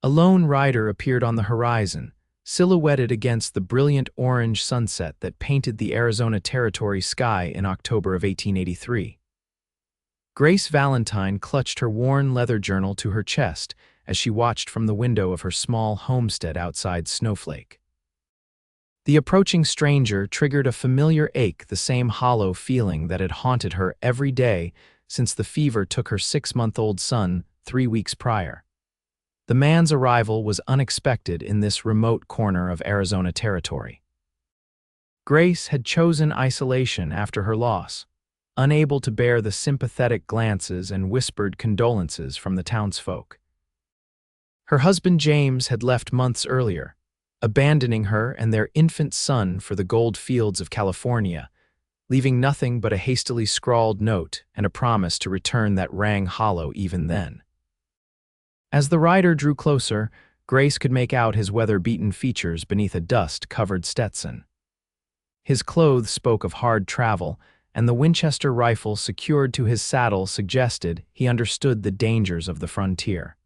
A lone rider appeared on the horizon, silhouetted against the brilliant orange sunset that painted the Arizona Territory sky in October of 1883. Grace Valentine clutched her worn leather journal to her chest as she watched from the window of her small homestead outside Snowflake. The approaching stranger triggered a familiar ache, the same hollow feeling that had haunted her every day since the fever took her 6-month-old son 3 weeks prior. The man's arrival was unexpected in this remote corner of Arizona Territory. Grace had chosen isolation after her loss, unable to bear the sympathetic glances and whispered condolences from the townsfolk. Her husband James had left months earlier, abandoning her and their infant son for the gold fields of California, leaving nothing but a hastily scrawled note and a promise to return that rang hollow even then. As the rider drew closer, Grace could make out his weather-beaten features beneath a dust-covered Stetson. His clothes spoke of hard travel, and the Winchester rifle secured to his saddle suggested he understood the dangers of the frontier.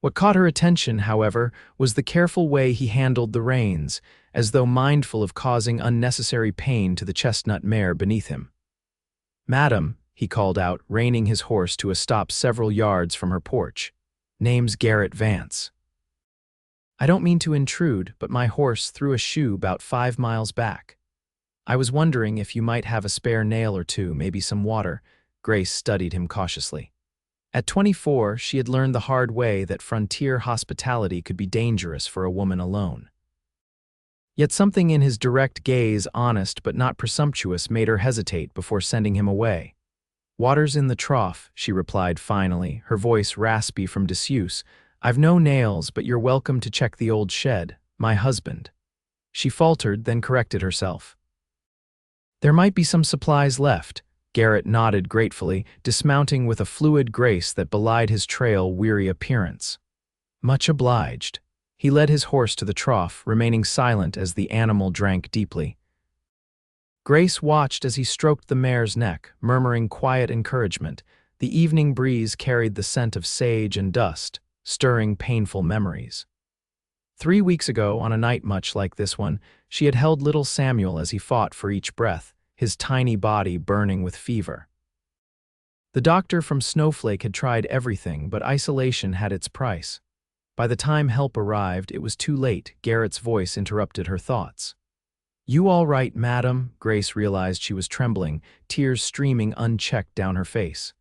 What caught her attention, however, was the careful way he handled the reins, as though mindful of causing unnecessary pain to the chestnut mare beneath him. "Madam," he called out, reining his horse to a stop several yards from her porch. "Name's Garrett Vance. I don't mean to intrude, but my horse threw a shoe about 5 miles back. I was wondering if you might have a spare nail or two, maybe some water." Grace studied him cautiously. At 24, she had learned the hard way that frontier hospitality could be dangerous for a woman alone. Yet something in his direct gaze, honest but not presumptuous, made her hesitate before sending him away. "Water's in the trough," she replied finally, her voice raspy from disuse. "I've no nails, but you're welcome to check the old shed. My husband." She faltered, then corrected herself. "There might be some supplies left." Garrett nodded gratefully, dismounting with a fluid grace that belied his trail-weary appearance. "Much obliged." He led his horse to the trough, remaining silent as the animal drank deeply. Grace watched as he stroked the mare's neck, murmuring quiet encouragement. The evening breeze carried the scent of sage and dust, stirring painful memories. 3 weeks ago, on a night much like this one, she had held little Samuel as he fought for each breath, his tiny body burning with fever. The doctor from Snowflake had tried everything, but isolation had its price. By the time help arrived, it was too late. Garrett's voice interrupted her thoughts. "You all right, madam?" Grace realized she was trembling, tears streaming unchecked down her face.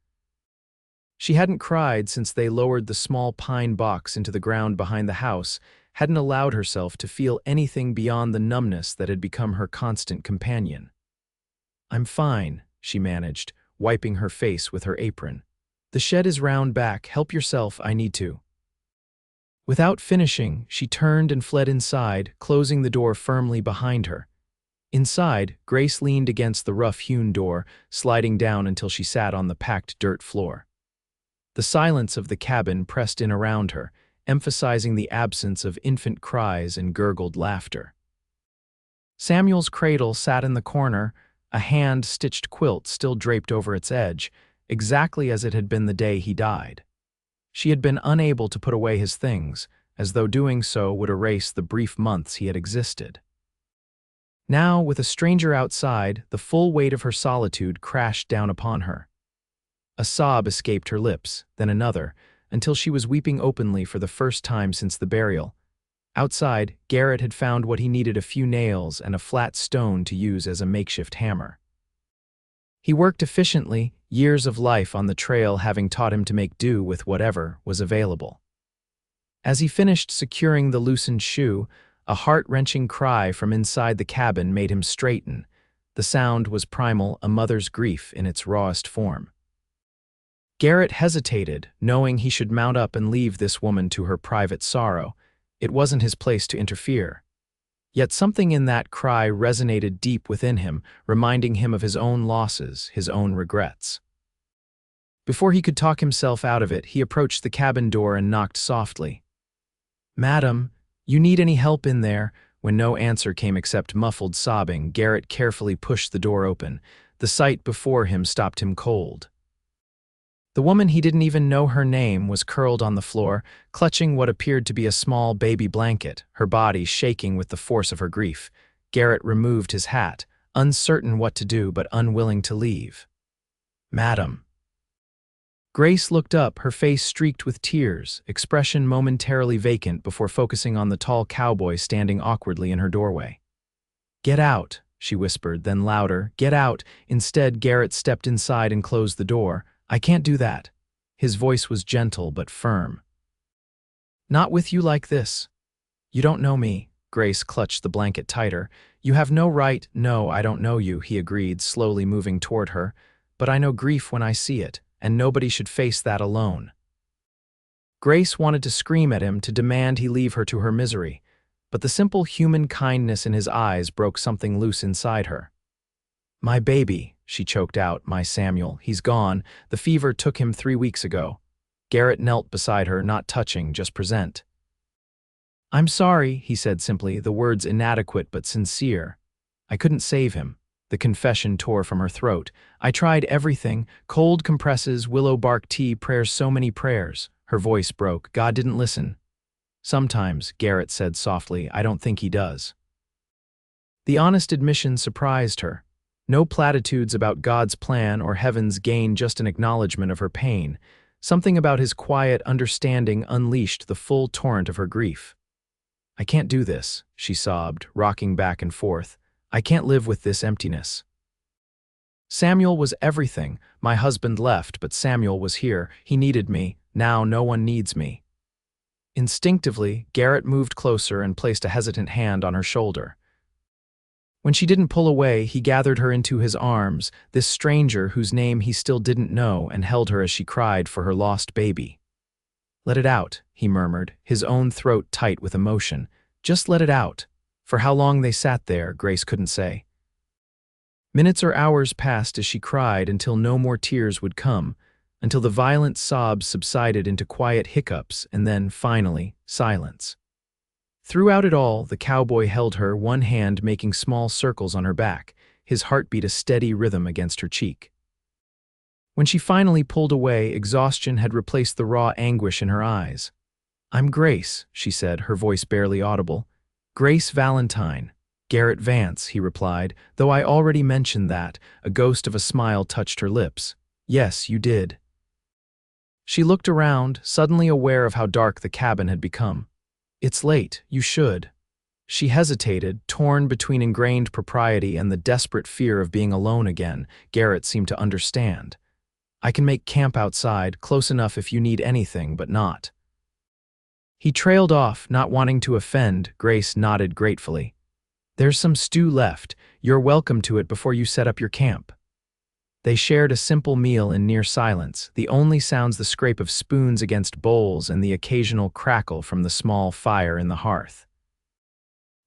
She hadn't cried since they lowered the small pine box into the ground behind the house, hadn't allowed herself to feel anything beyond the numbness that had become her constant companion. "I'm fine," she managed, wiping her face with her apron. "The shed is round back. Help yourself, I need to." Without finishing, she turned and fled inside, closing the door firmly behind her. Inside, Grace leaned against the rough-hewn door, sliding down until she sat on the packed dirt floor. The silence of the cabin pressed in around her, emphasizing the absence of infant cries and gurgled laughter. Samuel's cradle sat in the corner, a hand-stitched quilt still draped over its edge, exactly as it had been the day he died. She had been unable to put away his things, as though doing so would erase the brief months he had existed. Now, with a stranger outside, the full weight of her solitude crashed down upon her. A sob escaped her lips, then another, until she was weeping openly for the first time since the burial. Outside, Garrett had found what he needed: a few nails and a flat stone to use as a makeshift hammer. He worked efficiently, years of life on the trail having taught him to make do with whatever was available. As he finished securing the loosened shoe, a heart-wrenching cry from inside the cabin made him straighten. The sound was primal, a mother's grief in its rawest form. Garrett hesitated, knowing he should mount up and leave this woman to her private sorrow. It wasn't his place to interfere. Yet something in that cry resonated deep within him, reminding him of his own losses, his own regrets. Before he could talk himself out of it, he approached the cabin door and knocked softly. "Madam, you need any help in there?" When no answer came except muffled sobbing, Garrett carefully pushed the door open. The sight before him stopped him cold. The woman, he didn't even know her name, was curled on the floor, clutching what appeared to be a small baby blanket, her body shaking with the force of her grief. Garrett removed his hat, uncertain what to do but unwilling to leave. "Madam." Grace looked up, her face streaked with tears, expression momentarily vacant before focusing on the tall cowboy standing awkwardly in her doorway. "Get out," she whispered, then louder, "Get out." Instead, Garrett stepped inside and closed the door. "I can't do that." His voice was gentle but firm. "Not with you like this. You don't know me." Grace clutched the blanket tighter. "You have no right." "No, I don't know you," he agreed, slowly moving toward her. "But I know grief when I see it, and nobody should face that alone." Grace wanted to scream at him, to demand he leave her to her misery, but the simple human kindness in his eyes broke something loose inside her. "My baby," she choked out, "my Samuel, he's gone. The fever took him 3 weeks ago." Garrett knelt beside her, not touching, just present. "I'm sorry," he said simply, the words inadequate but sincere. "I couldn't save him." The confession tore from her throat. "I tried everything, cold compresses, willow bark tea, prayers, so many prayers." Her voice broke. "God didn't listen." "Sometimes," Garrett said softly, "I don't think he does." The honest admission surprised her. No platitudes about God's plan or heaven's gain, just an acknowledgement of her pain. Something about his quiet understanding unleashed the full torrent of her grief. "I can't do this," she sobbed, rocking back and forth. "I can't live with this emptiness." "Samuel was everything. My husband left, but Samuel was here. He needed me. Now no one needs me." Instinctively, Garrett moved closer and placed a hesitant hand on her shoulder. When she didn't pull away, he gathered her into his arms, this stranger whose name he still didn't know, and held her as she cried for her lost baby. "Let it out," he murmured, his own throat tight with emotion. "Just let it out." For how long they sat there, Grace couldn't say. Minutes or hours passed as she cried until no more tears would come, until the violent sobs subsided into quiet hiccups and then, finally, silence. Throughout it all, the cowboy held her, one hand making small circles on her back, his heartbeat a steady rhythm against her cheek. When she finally pulled away, exhaustion had replaced the raw anguish in her eyes. "I'm Grace," she said, her voice barely audible. "Grace Valentine." "Garrett Vance," he replied, "though I already mentioned that." A ghost of a smile touched her lips. "Yes, you did." She looked around, suddenly aware of how dark the cabin had become. "It's late, you should." She hesitated, torn between ingrained propriety and the desperate fear of being alone again. Garrett seemed to understand. "I can make camp outside, close enough if you need anything, but not." He trailed off, not wanting to offend. Grace nodded gratefully. "There's some stew left. You're welcome to it before you set up your camp." They shared a simple meal in near silence, the only sounds the scrape of spoons against bowls and the occasional crackle from the small fire in the hearth.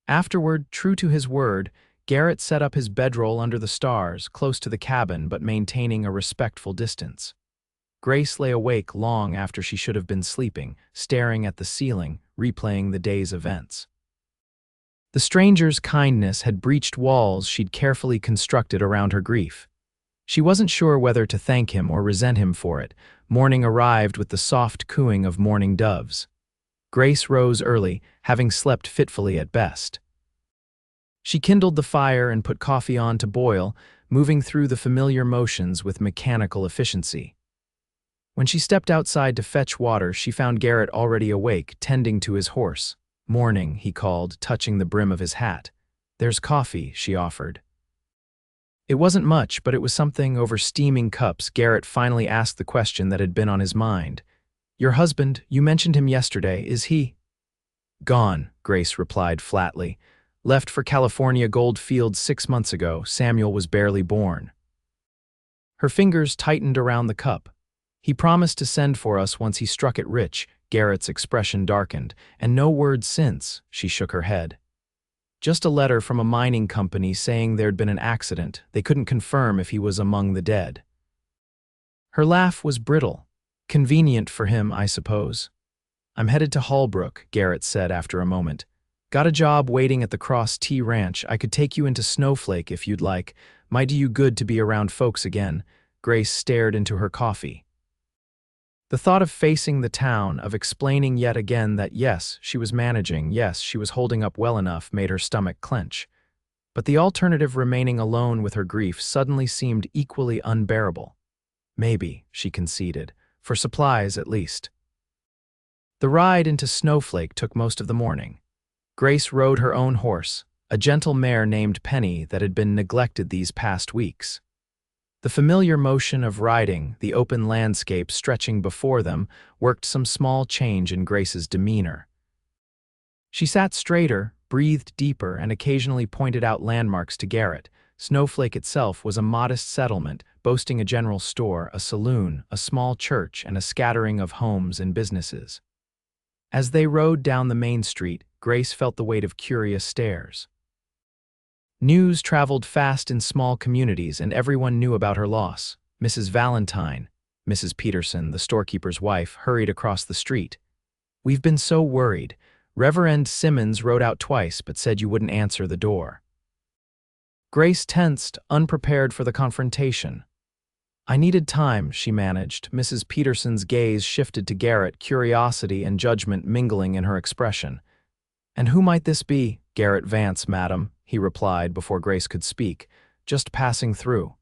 Afterward, true to his word, Garrett set up his bedroll under the stars, close to the cabin but maintaining a respectful distance. Grace lay awake long after she should have been sleeping, staring at the ceiling, replaying the day's events. The stranger's kindness had breached walls she'd carefully constructed around her grief. She wasn't sure whether to thank him or resent him for it. Morning arrived with the soft cooing of mourning doves. Grace rose early, having slept fitfully at best. She kindled the fire and put coffee on to boil, moving through the familiar motions with mechanical efficiency. When she stepped outside to fetch water, she found Garrett already awake, tending to his horse. "Morning," he called, touching the brim of his hat. "There's coffee," she offered. It wasn't much, but it was something. Over steaming cups, Garrett finally asked the question that had been on his mind. "Your husband, you mentioned him yesterday, is he?" "Gone," Grace replied flatly. "Left for California gold fields 6 months ago. Samuel was barely born." Her fingers tightened around the cup. "He promised to send for us once he struck it rich." Garrett's expression darkened. "And no word since," she shook her head. "Just a letter from a mining company saying there'd been an accident. They couldn't confirm if he was among the dead." Her laugh was brittle. "Convenient for him, I suppose." "I'm headed to Hallbrook," Garrett said after a moment. "Got a job waiting at the Cross T Ranch. I could take you into Snowflake if you'd like. Might do you good to be around folks again." Grace stared into her coffee. The thought of facing the town, of explaining yet again that yes, she was managing, yes, she was holding up well enough, made her stomach clench. But the alternative, remaining alone with her grief, suddenly seemed equally unbearable. Maybe, she conceded, for supplies at least. The ride into Snowflake took most of the morning. Grace rode her own horse, a gentle mare named Penny that had been neglected these past weeks. The familiar motion of riding, the open landscape stretching before them, worked some small change in Grace's demeanor. She sat straighter, breathed deeper, and occasionally pointed out landmarks to Garrett. Snowflake itself was a modest settlement, boasting a general store, a saloon, a small church, and a scattering of homes and businesses. As they rode down the main street, Grace felt the weight of curious stares. News traveled fast in small communities, and everyone knew about her loss. Mrs. Valentine, Mrs. Peterson, the storekeeper's wife, hurried across the street. "We've been so worried. Reverend Simmons wrote out twice but said you wouldn't answer the door." Grace tensed, unprepared for the confrontation. "I needed time," she managed. Mrs. Peterson's gaze shifted to Garrett, curiosity and judgment mingling in her expression. "And who might this be?" "Garrett Vance, madam," he replied before Grace could speak. "Just passing through.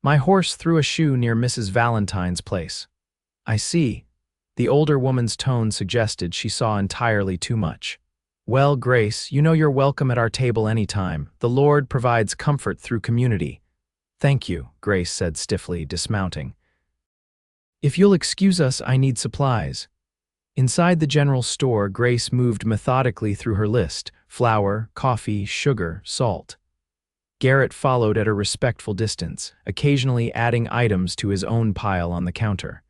My horse threw a shoe near Mrs. Valentine's place." "I see." The older woman's tone suggested she saw entirely too much. "Well, Grace, you know you're welcome at our table any time. The Lord provides comfort through community." "Thank you," Grace said stiffly, dismounting. "If you'll excuse us, I need supplies." Inside the general store, Grace moved methodically through her list: flour, coffee, sugar, salt. Garrett followed at a respectful distance, occasionally adding items to his own pile on the counter.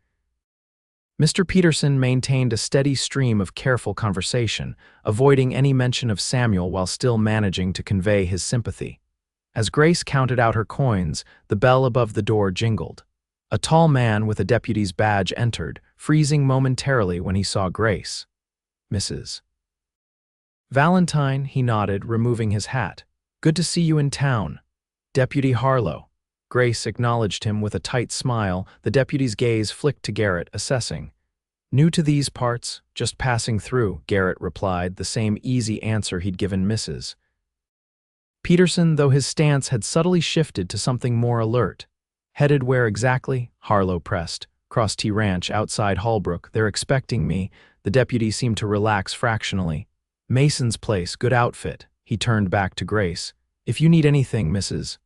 Mr. Peterson maintained a steady stream of careful conversation, avoiding any mention of Samuel while still managing to convey his sympathy. As Grace counted out her coins, the bell above the door jingled. A tall man with a deputy's badge entered, freezing momentarily when he saw Grace. "Mrs. Valentine," he nodded, removing his hat. "Good to see you in town." "Deputy Harlow." Grace acknowledged him with a tight smile. The deputy's gaze flicked to Garrett, assessing. "New to these parts, just passing through," Garrett replied, the same easy answer he'd given Mrs. Peterson, though his stance had subtly shifted to something more alert. "Headed where exactly?" Harlow pressed. "Cross T Ranch, outside Hallbrook. They're expecting me." The deputy seemed to relax fractionally. "Mason's place, good outfit." He turned back to Grace. "If you need anything, Mrs.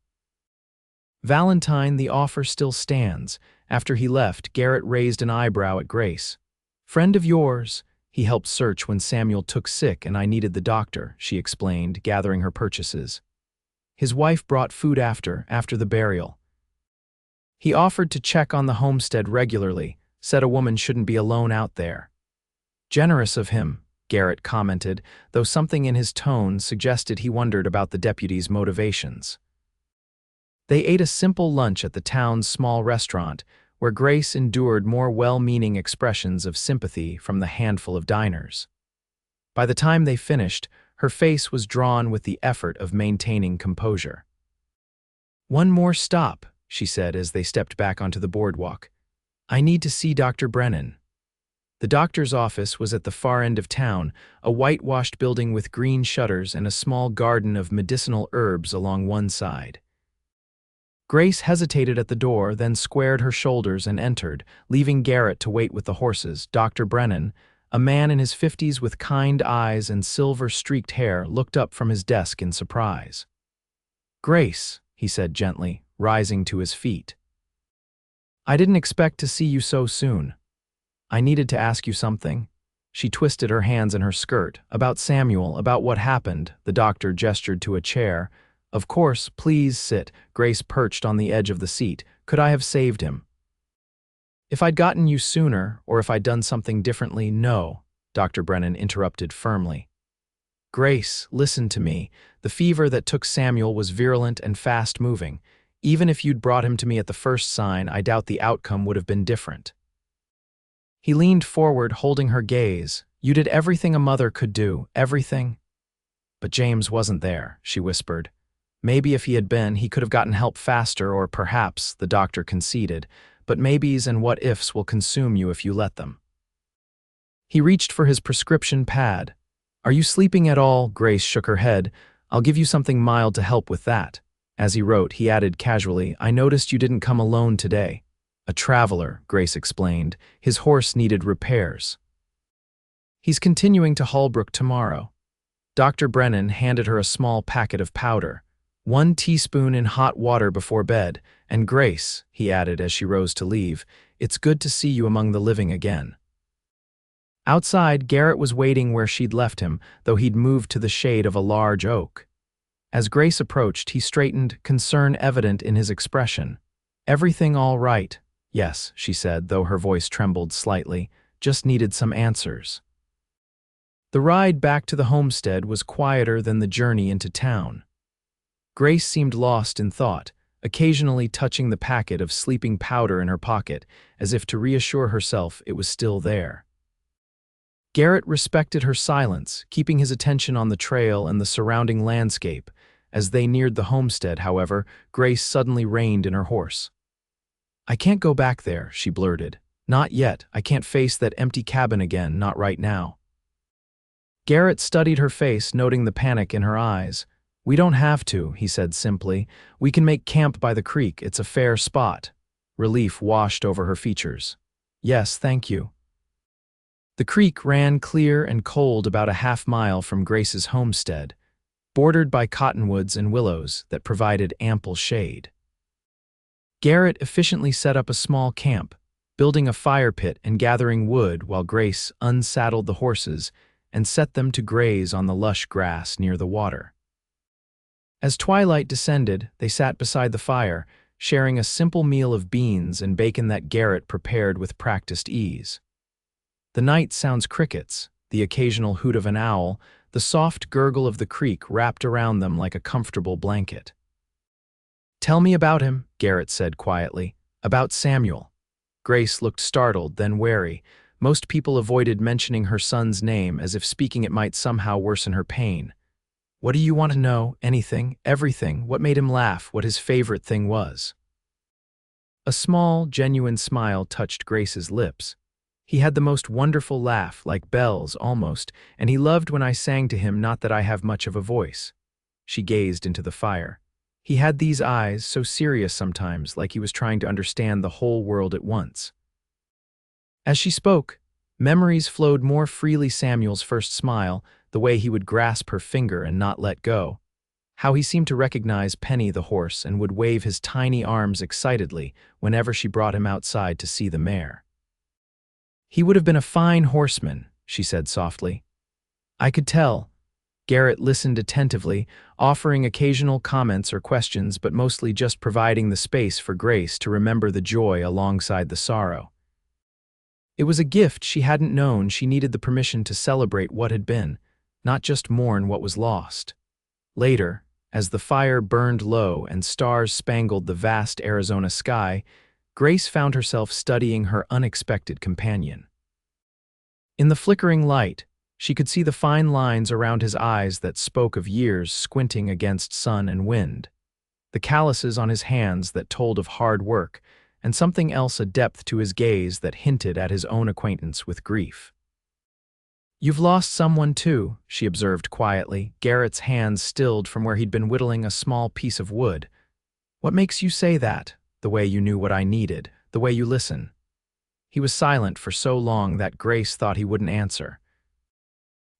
Valentine, the offer still stands." After he left, Garrett raised an eyebrow at Grace. "Friend of yours. He helped search when Samuel took sick and I needed the doctor," she explained, gathering her purchases. "His wife brought food after the burial. He offered to check on the homestead regularly, said a woman shouldn't be alone out there." "Generous of him," Garrett commented, though something in his tone suggested he wondered about the deputy's motivations. They ate a simple lunch at the town's small restaurant, where Grace endured more well-meaning expressions of sympathy from the handful of diners. By the time they finished, her face was drawn with the effort of maintaining composure. "One more stop," she said as they stepped back onto the boardwalk. "I need to see Dr. Brennan." The doctor's office was at the far end of town, a whitewashed building with green shutters and a small garden of medicinal herbs along one side. Grace hesitated at the door, then squared her shoulders and entered, leaving Garrett to wait with the horses. Dr. Brennan, a man in his 50s with kind eyes and silver-streaked hair, looked up from his desk in surprise. "Grace," he said gently, rising to his feet. "I didn't expect to see you so soon. I needed to ask you something." She twisted her hands in her skirt. "About Samuel, about what happened." The doctor gestured to a chair. "Of course, please sit." Grace perched on the edge of the seat. "Could I have saved him? If I'd gotten you sooner, or if I'd done something differently?" "No," Dr. Brennan interrupted firmly. "Grace, listen to me. The fever that took Samuel was virulent and fast-moving. Even if you'd brought him to me at the first sign, I doubt the outcome would have been different." He leaned forward, holding her gaze. "You did everything a mother could do, everything." "But James wasn't there," she whispered. "Maybe if he had been, he could have gotten help faster, or perhaps," the doctor conceded, but maybes and what-ifs will consume you if you let them. He reached for his prescription pad. "Are you sleeping at all?" Grace shook her head. "I'll give you something mild to help with that." As he wrote, he added casually, "I noticed you didn't come alone today." "A traveler," Grace explained. "His horse needed repairs. He's continuing to Holbrook tomorrow." Dr. Brennan handed her a small packet of powder. "1 teaspoon in hot water before bed. And Grace," he added as she rose to leave, "it's good to see you among the living again." Outside, Garrett was waiting where she'd left him, though he'd moved to the shade of a large oak. As Grace approached, he straightened, concern evident in his expression. "Everything all right?" "Yes," she said, though her voice trembled slightly. "Just needed some answers." The ride back to the homestead was quieter than the journey into town. Grace seemed lost in thought, occasionally touching the packet of sleeping powder in her pocket, as if to reassure herself it was still there. Garrett respected her silence, keeping his attention on the trail and the surrounding landscape. As they neared the homestead, however, Grace suddenly reined in her horse. "I can't go back there," she blurted. "Not yet. I can't face that empty cabin again, not right now." Garrett studied her face, noting the panic in her eyes. "We don't have to," he said simply. "We can make camp by the creek. It's a fair spot." Relief washed over her features. "Yes, thank you." The creek ran clear and cold about a half-mile from Grace's homestead, bordered by cottonwoods and willows that provided ample shade. Garrett efficiently set up a small camp, building a fire pit and gathering wood while Grace unsaddled the horses and set them to graze on the lush grass near the water. As twilight descended, they sat beside the fire, sharing a simple meal of beans and bacon that Garrett prepared with practiced ease. The night sounds crickets, the occasional hoot of an owl, the soft gurgle of the creek wrapped around them like a comfortable blanket. "Tell me about him," Garrett said quietly. "About Samuel." Grace looked startled, then wary. Most people avoided mentioning her son's name as if speaking it might somehow worsen her pain. "What do you want to know? Anything, everything, what made him laugh, what his favorite thing was." A small, genuine smile touched Grace's lips. "He had the most wonderful laugh, like bells almost, and he loved when I sang to him, not that I have much of a voice." She gazed into the fire. "He had these eyes, so serious sometimes, like he was trying to understand the whole world at once." As she spoke, memories flowed more freely. Samuel's first smile, the way he would grasp her finger and not let go. How he seemed to recognize Penny the horse and would wave his tiny arms excitedly whenever she brought him outside to see the mare. "He would have been a fine horseman," she said softly. "I could tell." Garrett listened attentively, offering occasional comments or questions, but mostly just providing the space for Grace to remember the joy alongside the sorrow. It was a gift she hadn't known. She needed the permission to celebrate what had been, not just mourn what was lost. Later, as the fire burned low and stars spangled the vast Arizona sky, Grace found herself studying her unexpected companion. In the flickering light, she could see the fine lines around his eyes that spoke of years squinting against sun and wind, the calluses on his hands that told of hard work, and something else, a depth to his gaze that hinted at his own acquaintance with grief. "You've lost someone too," she observed quietly, Garrett's hands stilled from where he'd been whittling a small piece of wood. "What makes you say that? The way you knew what I needed, the way you listen." He was silent for so long that Grace thought he wouldn't answer.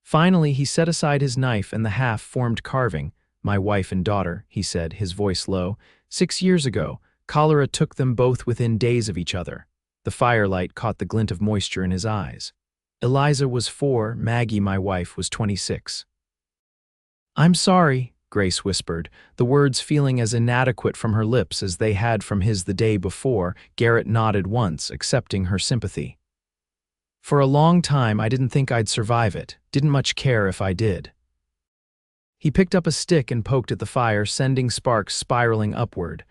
Finally, he set aside his knife and the half-formed carving. "My wife and daughter," he said, his voice low. 6 years ago, cholera took them both within days of each other." The firelight caught the glint of moisture in his eyes. "Eliza was 4, Maggie, my wife, was 26. "I'm sorry," Grace whispered, the words feeling as inadequate from her lips as they had from his the day before. Garrett nodded once, accepting her sympathy. "For a long time I didn't think I'd survive it, didn't much care if I did." He picked up a stick and poked at the fire, sending sparks spiraling upward.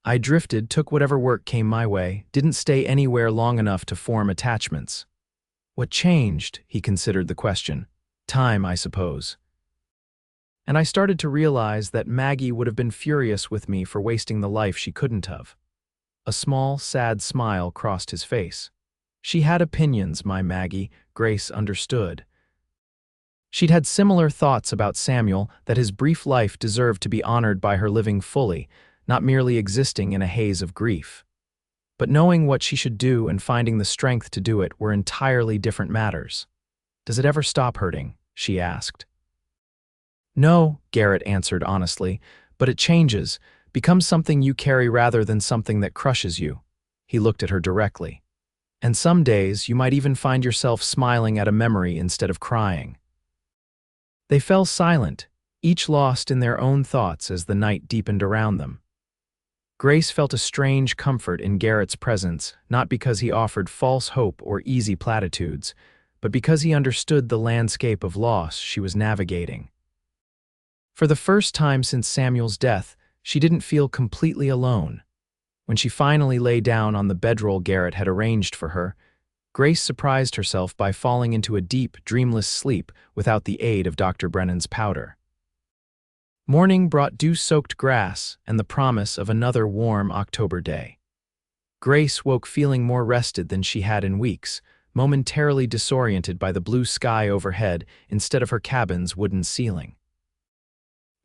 "I drifted, took whatever work came my way, didn't stay anywhere long enough to form attachments." "What changed?" He considered the question. "Time, I suppose. And I started to realize that Maggie would have been furious with me for wasting the life she couldn't have." A small, sad smile crossed his face. She had opinions, my Maggie, Grace understood. She'd had similar thoughts about Samuel, that his brief life deserved to be honored by her living fully, not merely existing in a haze of grief. But knowing what she should do and finding the strength to do it were entirely different matters. "Does it ever stop hurting?" she asked. "No," Garrett answered honestly, "but it changes, becomes something you carry rather than something that crushes you." He looked at her directly. "And some days you might even find yourself smiling at a memory instead of crying." They fell silent, each lost in their own thoughts as the night deepened around them. Grace felt a strange comfort in Garrett's presence, not because he offered false hope or easy platitudes, but because he understood the landscape of loss she was navigating. For the first time since Samuel's death, she didn't feel completely alone. When she finally lay down on the bedroll Garrett had arranged for her, Grace surprised herself by falling into a deep, dreamless sleep without the aid of Dr. Brennan's powder. Morning brought dew-soaked grass and the promise of another warm October day. Grace woke feeling more rested than she had in weeks, momentarily disoriented by the blue sky overhead instead of her cabin's wooden ceiling.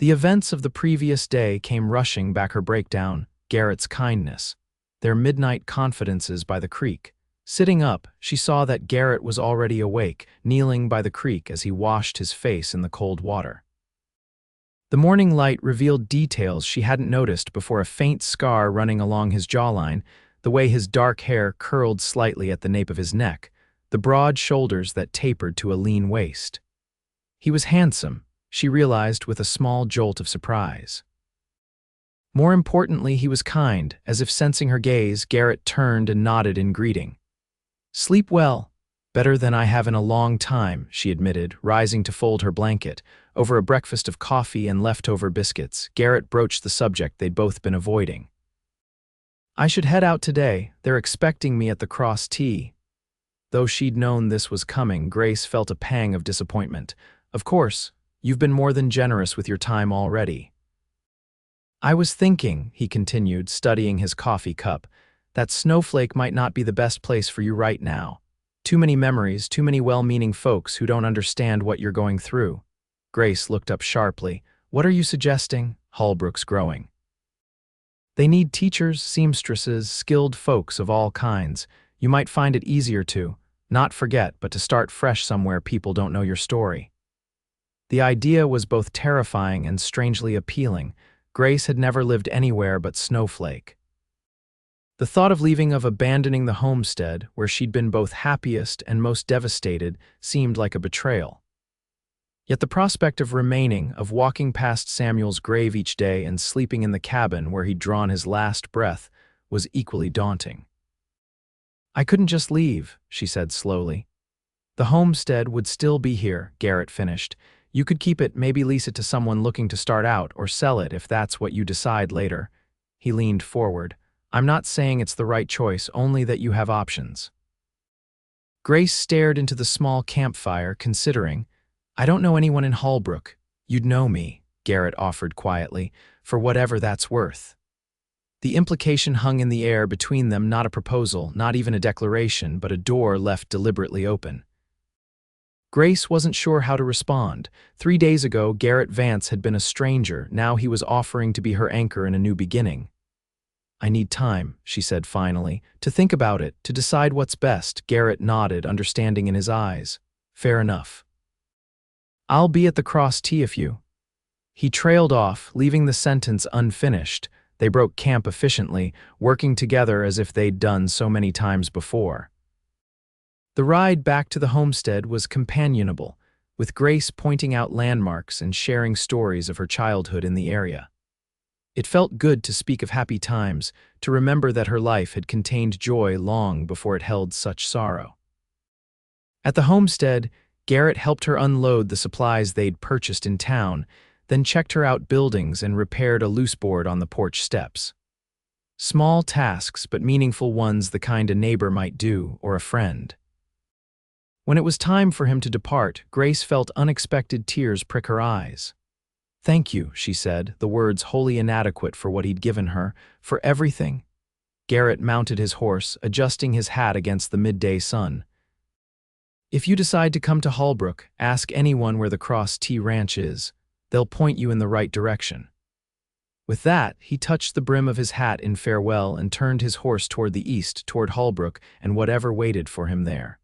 The events of the previous day came rushing back her breakdown, Garrett's kindness, their midnight confidences by the creek. Sitting up, she saw that Garrett was already awake, kneeling by the creek as he washed his face in the cold water. The morning light revealed details she hadn't noticed before: a faint scar running along his jawline, the way his dark hair curled slightly at the nape of his neck, the broad shoulders that tapered to a lean waist. He was handsome, she realized with a small jolt of surprise. More importantly, he was kind. As if sensing her gaze, Garrett turned and nodded in greeting. "Sleep well." "Better than I have in a long time," she admitted, rising to fold her blanket. Over a breakfast of coffee and leftover biscuits, Garrett broached the subject they'd both been avoiding. "I should head out today. They're expecting me at the Cross T." Though she'd known this was coming, Grace felt a pang of disappointment. "Of course, you've been more than generous with your time already." "I was thinking," he continued, studying his coffee cup, "that Snowflake might not be the best place for you right now. Too many memories, too many well-meaning folks who don't understand what you're going through." Grace looked up sharply. "What are you suggesting?" Holbrook's growing. "They need teachers, seamstresses, skilled folks of all kinds. You might find it easier to, not forget, but to start fresh somewhere people don't know your story." The idea was both terrifying and strangely appealing. Grace had never lived anywhere but Snowflake. The thought of leaving, of abandoning the homestead, where she'd been both happiest and most devastated, seemed like a betrayal. Yet the prospect of remaining, of walking past Samuel's grave each day and sleeping in the cabin where he'd drawn his last breath, was equally daunting. "I couldn't just leave," she said slowly. "The homestead would still be here," Garrett finished. "You could keep it, maybe lease it to someone looking to start out, or sell it if that's what you decide later." He leaned forward. "I'm not saying it's the right choice, only that you have options." Grace stared into the small campfire, considering. "I don't know anyone in Holbrook." "You'd know me," Garrett offered quietly, "for whatever that's worth." The implication hung in the air between them, not a proposal, not even a declaration, but a door left deliberately open. Grace wasn't sure how to respond. 3 days ago, Garrett Vance had been a stranger. Now he was offering to be her anchor in a new beginning. "I need time," she said finally, "to think about it, to decide what's best." Garrett nodded, understanding in his eyes. "Fair enough. I'll be at the Cross T if you—" He trailed off, leaving the sentence unfinished. They broke camp efficiently, working together as if they'd done so many times before. The ride back to the homestead was companionable, with Grace pointing out landmarks and sharing stories of her childhood in the area. It felt good to speak of happy times, to remember that her life had contained joy long before it held such sorrow. At the homestead, Garrett helped her unload the supplies they'd purchased in town, then checked her out buildings and repaired a loose board on the porch steps. Small tasks, but meaningful ones, the kind a neighbor might do, or a friend. When it was time for him to depart, Grace felt unexpected tears prick her eyes. "Thank you," she said, the words wholly inadequate for what he'd given her, "for everything." Garrett mounted his horse, adjusting his hat against the midday sun. "If you decide to come to Holbrook, ask anyone where the Cross T Ranch is. They'll point you in the right direction." With that, he touched the brim of his hat in farewell and turned his horse toward the east, toward Holbrook and whatever waited for him there.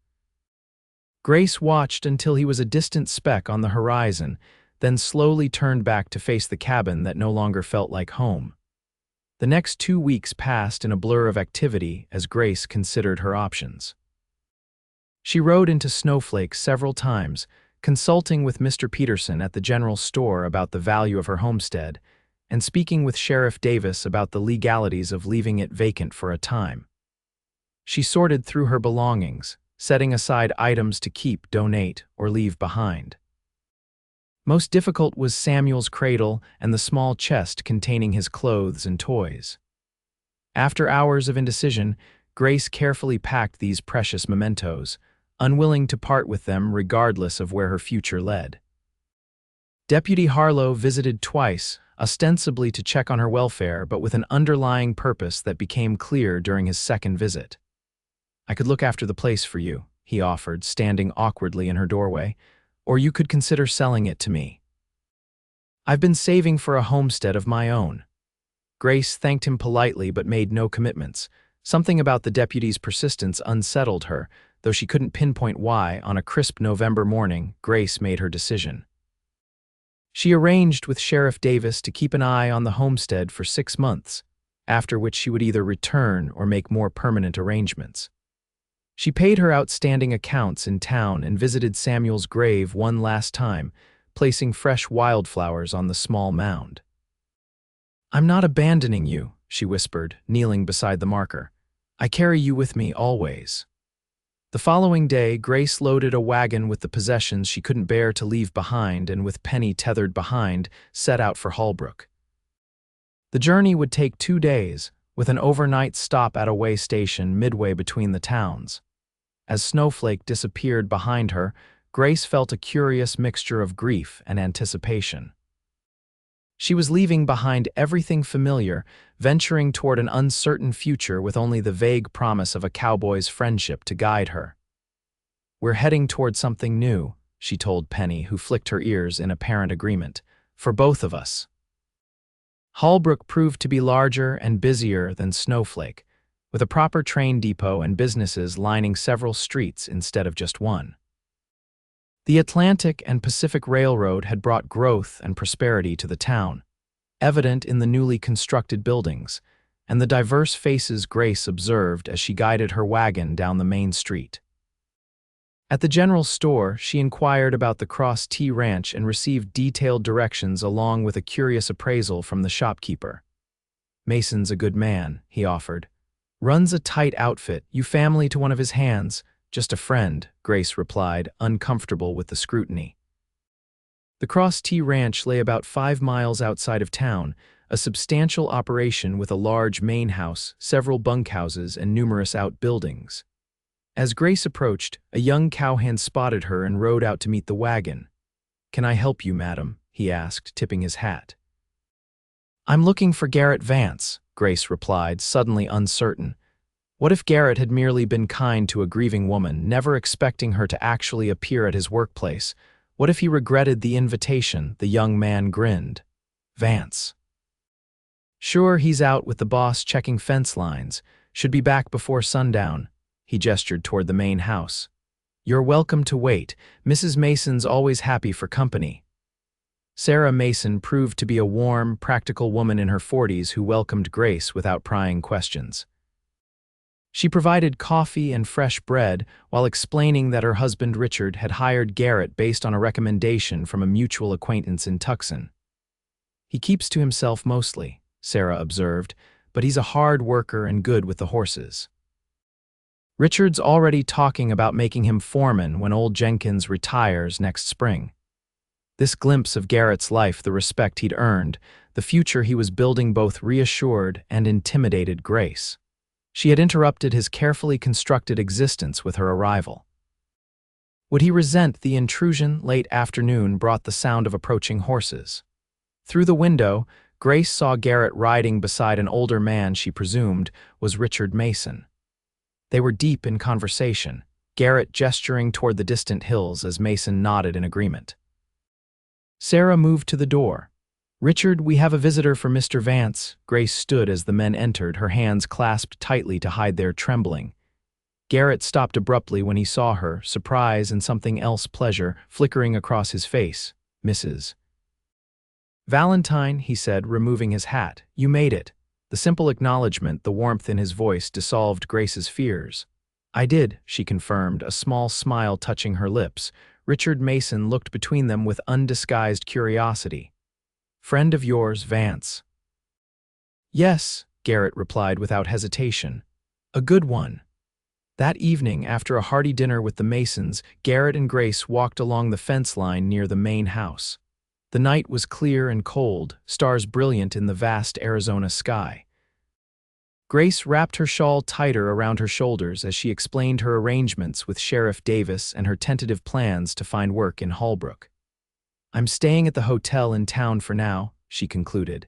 Grace watched until he was a distant speck on the horizon, then slowly turned back to face the cabin that no longer felt like home. The next 2 weeks passed in a blur of activity as Grace considered her options. She rode into Snowflake several times, consulting with Mr. Peterson at the general store about the value of her homestead, and speaking with Sheriff Davis about the legalities of leaving it vacant for a time. She sorted through her belongings, setting aside items to keep, donate, or leave behind. Most difficult was Samuel's cradle and the small chest containing his clothes and toys. After hours of indecision, Grace carefully packed these precious mementos, unwilling to part with them regardless of where her future led. Deputy Harlow visited twice, ostensibly to check on her welfare, but with an underlying purpose that became clear during his second visit. "I could look after the place for you," he offered, standing awkwardly in her doorway, "or you could consider selling it to me. I've been saving for a homestead of my own." Grace thanked him politely but made no commitments. Something about the deputy's persistence unsettled her, though she couldn't pinpoint why. On a crisp November morning, Grace made her decision. She arranged with Sheriff Davis to keep an eye on the homestead for 6 months, after which she would either return or make more permanent arrangements. She paid her outstanding accounts in town and visited Samuel's grave one last time, placing fresh wildflowers on the small mound. "I'm not abandoning you," she whispered, kneeling beside the marker. "I carry you with me always." The following day, Grace loaded a wagon with the possessions she couldn't bear to leave behind and, with Penny tethered behind, set out for Holbrook. The journey would take 2 days, with an overnight stop at a way station midway between the towns. As Snowflake disappeared behind her, Grace felt a curious mixture of grief and anticipation. She was leaving behind everything familiar, venturing toward an uncertain future with only the vague promise of a cowboy's friendship to guide her. "We're heading toward something new," she told Penny, who flicked her ears in apparent agreement. "For both of us." Holbrook proved to be larger and busier than Snowflake, with a proper train depot and businesses lining several streets instead of just one. The Atlantic and Pacific Railroad had brought growth and prosperity to the town, evident in the newly constructed buildings, and the diverse faces Grace observed as she guided her wagon down the main street. At the general store, she inquired about the Cross T Ranch and received detailed directions along with a curious appraisal from the shopkeeper. "Mason's a good man," he offered. "Runs a tight outfit, you family to one of his hands." "Just a friend," Grace replied, uncomfortable with the scrutiny. The Cross T Ranch lay about 5 miles outside of town, a substantial operation with a large main house, several bunkhouses, and numerous outbuildings. As Grace approached, a young cowhand spotted her and rode out to meet the wagon. "Can I help you, madam?" he asked, tipping his hat. "I'm looking for Garrett Vance," Grace replied, suddenly uncertain. What if Garrett had merely been kind to a grieving woman, never expecting her to actually appear at his workplace? What if he regretted the invitation? The young man grinned. "Vance. Sure, he's out with the boss checking fence lines. Should be back before sundown." He gestured toward the main house. "You're welcome to wait. Mrs. Mason's always happy for company." Sarah Mason proved to be a warm, practical woman in her 40s who welcomed Grace without prying questions. She provided coffee and fresh bread while explaining that her husband Richard had hired Garrett based on a recommendation from a mutual acquaintance in Tucson. "He keeps to himself mostly," Sarah observed, "but he's a hard worker and good with the horses. Richard's already talking about making him foreman when old Jenkins retires next spring." This glimpse of Garrett's life, the respect he'd earned, the future he was building both reassured and intimidated Grace. She had interrupted his carefully constructed existence with her arrival. Would he resent the intrusion? Late afternoon brought the sound of approaching horses. Through the window, Grace saw Garrett riding beside an older man she presumed was Richard Mason. They were deep in conversation, Garrett gesturing toward the distant hills as Mason nodded in agreement. Sarah moved to the door. "Richard, we have a visitor for Mr. Vance." Grace stood as the men entered, her hands clasped tightly to hide their trembling. Garrett stopped abruptly when he saw her, surprise and something else, pleasure, flickering across his face. "Mrs. Valentine," he said, removing his hat. "You made it." The simple acknowledgement, the warmth in his voice, dissolved Grace's fears. "I did," she confirmed, a small smile touching her lips. Richard Mason looked between them with undisguised curiosity. "Friend of yours, Vance?" "Yes," Garrett replied without hesitation. "A good one." That evening, after a hearty dinner with the Masons, Garrett and Grace walked along the fence line near the main house. The night was clear and cold, stars brilliant in the vast Arizona sky. Grace wrapped her shawl tighter around her shoulders as she explained her arrangements with Sheriff Davis and her tentative plans to find work in Holbrook. "I'm staying at the hotel in town for now," she concluded,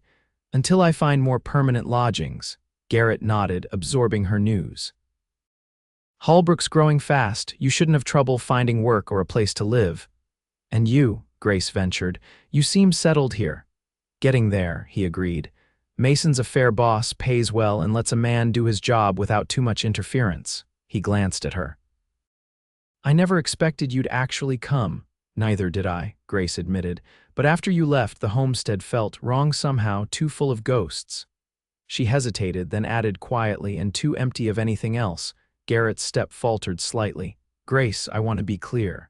"until I find more permanent lodgings." Garrett nodded, absorbing her news. "Holbrook's growing fast. You shouldn't have trouble finding work or a place to live." "And you," Grace ventured, "you seem settled here." "Getting there," he agreed. "Mason's a fair boss, pays well, and lets a man do his job without too much interference." He glanced at her. "I never expected you'd actually come." "Neither did I," Grace admitted, "but after you left, the homestead felt wrong somehow, too full of ghosts." She hesitated, then added quietly, "and too empty of anything else." Garrett's step faltered slightly. "Grace, I want to be clear.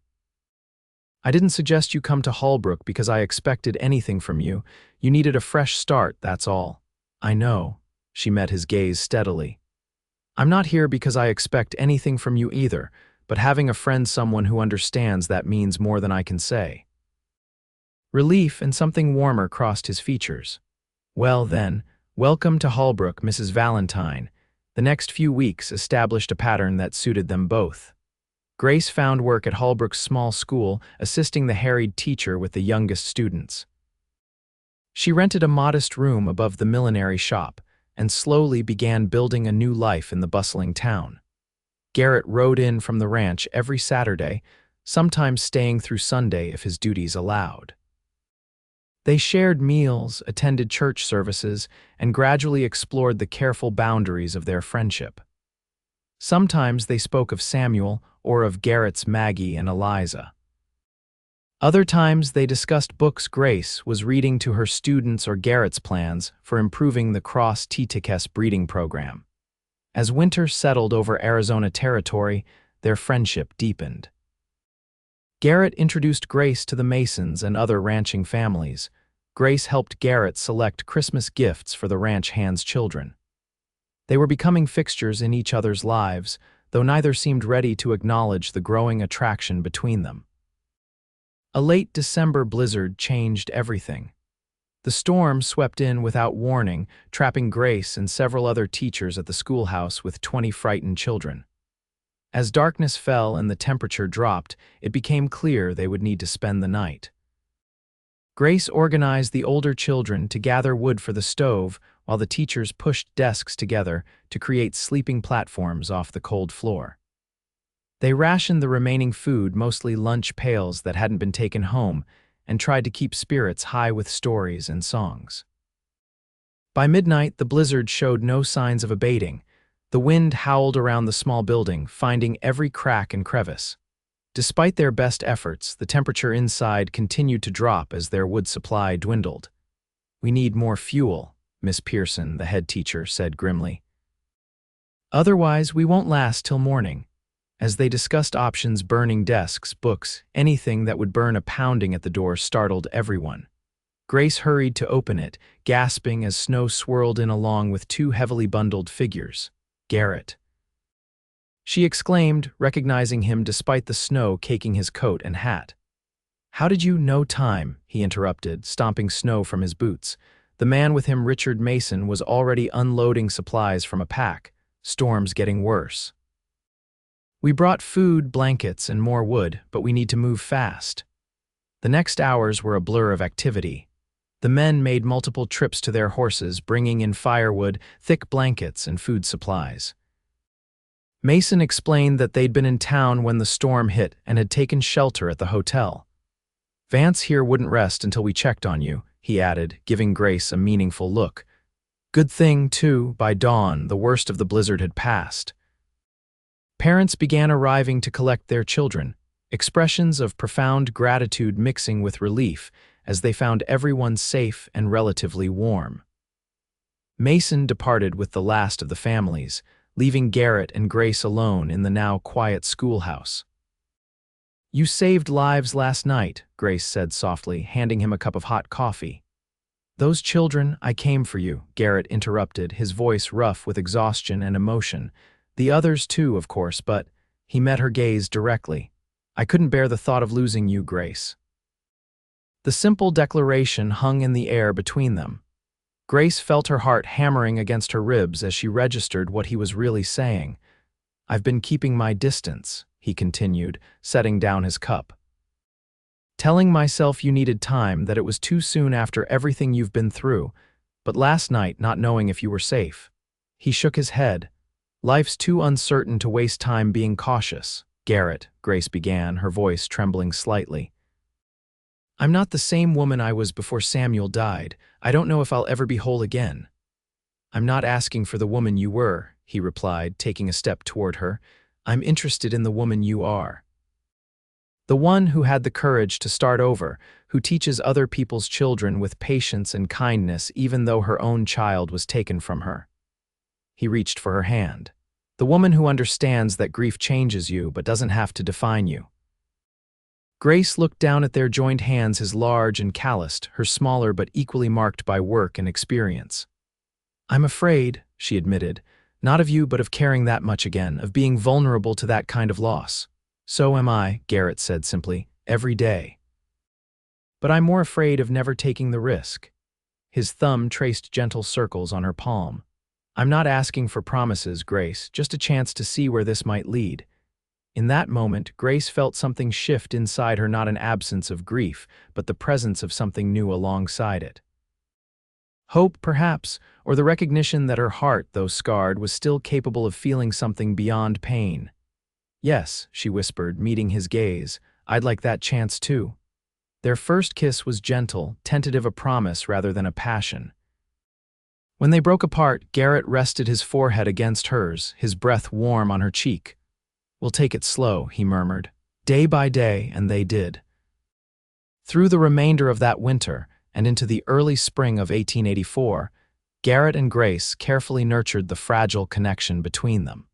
I didn't suggest you come to Holbrook because I expected anything from you. You needed a fresh start, that's all." "I know." She met his gaze steadily. "I'm not here because I expect anything from you either, but having a friend, someone who understands, that means more than I can say." Relief and something warmer crossed his features. "Well then, welcome to Holbrook, Mrs. Valentine." The next few weeks established a pattern that suited them both. Grace found work at Holbrook's small school, assisting the harried teacher with the youngest students. She rented a modest room above the millinery shop and slowly began building a new life in the bustling town. Garrett rode in from the ranch every Saturday, sometimes staying through Sunday if his duties allowed. They shared meals, attended church services, and gradually explored the careful boundaries of their friendship. Sometimes they spoke of Samuel or of Garrett's Maggie and Eliza. Other times they discussed books Grace was reading to her students or Garrett's plans for improving the Cross Titicus breeding program. As winter settled over Arizona territory, their friendship deepened. Garrett introduced Grace to the Masons and other ranching families. Grace helped Garrett select Christmas gifts for the ranch hand's children. They were becoming fixtures in each other's lives, though neither seemed ready to acknowledge the growing attraction between them. A late December blizzard changed everything. The storm swept in without warning, trapping Grace and several other teachers at the schoolhouse with 20 frightened children. As darkness fell and the temperature dropped, it became clear they would need to spend the night. Grace organized the older children to gather wood for the stove, while the teachers pushed desks together to create sleeping platforms off the cold floor. They rationed the remaining food, mostly lunch pails that hadn't been taken home, and tried to keep spirits high with stories and songs. By midnight, the blizzard showed no signs of abating. The wind howled around the small building, finding every crack and crevice. Despite their best efforts, the temperature inside continued to drop as their wood supply dwindled. "We need more fuel," Miss Pearson, the head teacher, said grimly. "Otherwise, we won't last till morning." As they discussed options, burning desks, books, anything that would burn, a pounding at the door startled everyone. Grace hurried to open it, gasping as snow swirled in along with two heavily bundled figures. "Garrett," she exclaimed, recognizing him despite the snow caking his coat and hat. "How did you know time?" he interrupted, stomping snow from his boots. The man with him, Richard Mason, was already unloading supplies from a pack. "Storm's getting worse. We brought food, blankets, and more wood, but we need to move fast." The next hours were a blur of activity. The men made multiple trips to their horses, bringing in firewood, thick blankets, and food supplies. Mason explained that they'd been in town when the storm hit and had taken shelter at the hotel. "Vance here wouldn't rest until we checked on you," he added, giving Grace a meaningful look. Good thing, too, by dawn, the worst of the blizzard had passed. Parents began arriving to collect their children, expressions of profound gratitude mixing with relief as they found everyone safe and relatively warm. Mason departed with the last of the families, leaving Garrett and Grace alone in the now quiet schoolhouse. "You saved lives last night," Grace said softly, handing him a cup of hot coffee. "Those children, I came for you," Garrett interrupted, his voice rough with exhaustion and emotion. "The others too, of course, but—" He met her gaze directly. "I couldn't bear the thought of losing you, Grace." The simple declaration hung in the air between them. Grace felt her heart hammering against her ribs as she registered what he was really saying. "I've been keeping my distance," he continued, setting down his cup. "Telling myself you needed time, that it was too soon after everything you've been through, but last night not knowing if you were safe." He shook his head. "Life's too uncertain to waste time being cautious." "Garrett," Grace began, her voice trembling slightly. "I'm not the same woman I was before Samuel died. I don't know if I'll ever be whole again." "I'm not asking for the woman you were," he replied, taking a step toward her. "I'm interested in the woman you are. The one who had the courage to start over, who teaches other people's children with patience and kindness even though her own child was taken from her." He reached for her hand. "The woman who understands that grief changes you but doesn't have to define you." Grace looked down at their joined hands, his large and calloused, her smaller but equally marked by work and experience. "I'm afraid," she admitted, "not of you but of caring that much again, of being vulnerable to that kind of loss." "So am I," Garrett said simply, "every day. But I'm more afraid of never taking the risk." His thumb traced gentle circles on her palm. "I'm not asking for promises, Grace, just a chance to see where this might lead." In that moment, Grace felt something shift inside her, not an absence of grief, but the presence of something new alongside it. Hope, perhaps, or the recognition that her heart, though scarred, was still capable of feeling something beyond pain. "Yes," she whispered, meeting his gaze, "I'd like that chance too." Their first kiss was gentle, tentative, a promise rather than a passion. When they broke apart, Garrett rested his forehead against hers, his breath warm on her cheek. "We'll take it slow," he murmured. Day by day, and they did. Through the remainder of that winter, and into the early spring of 1884, Garrett and Grace carefully nurtured the fragile connection between them.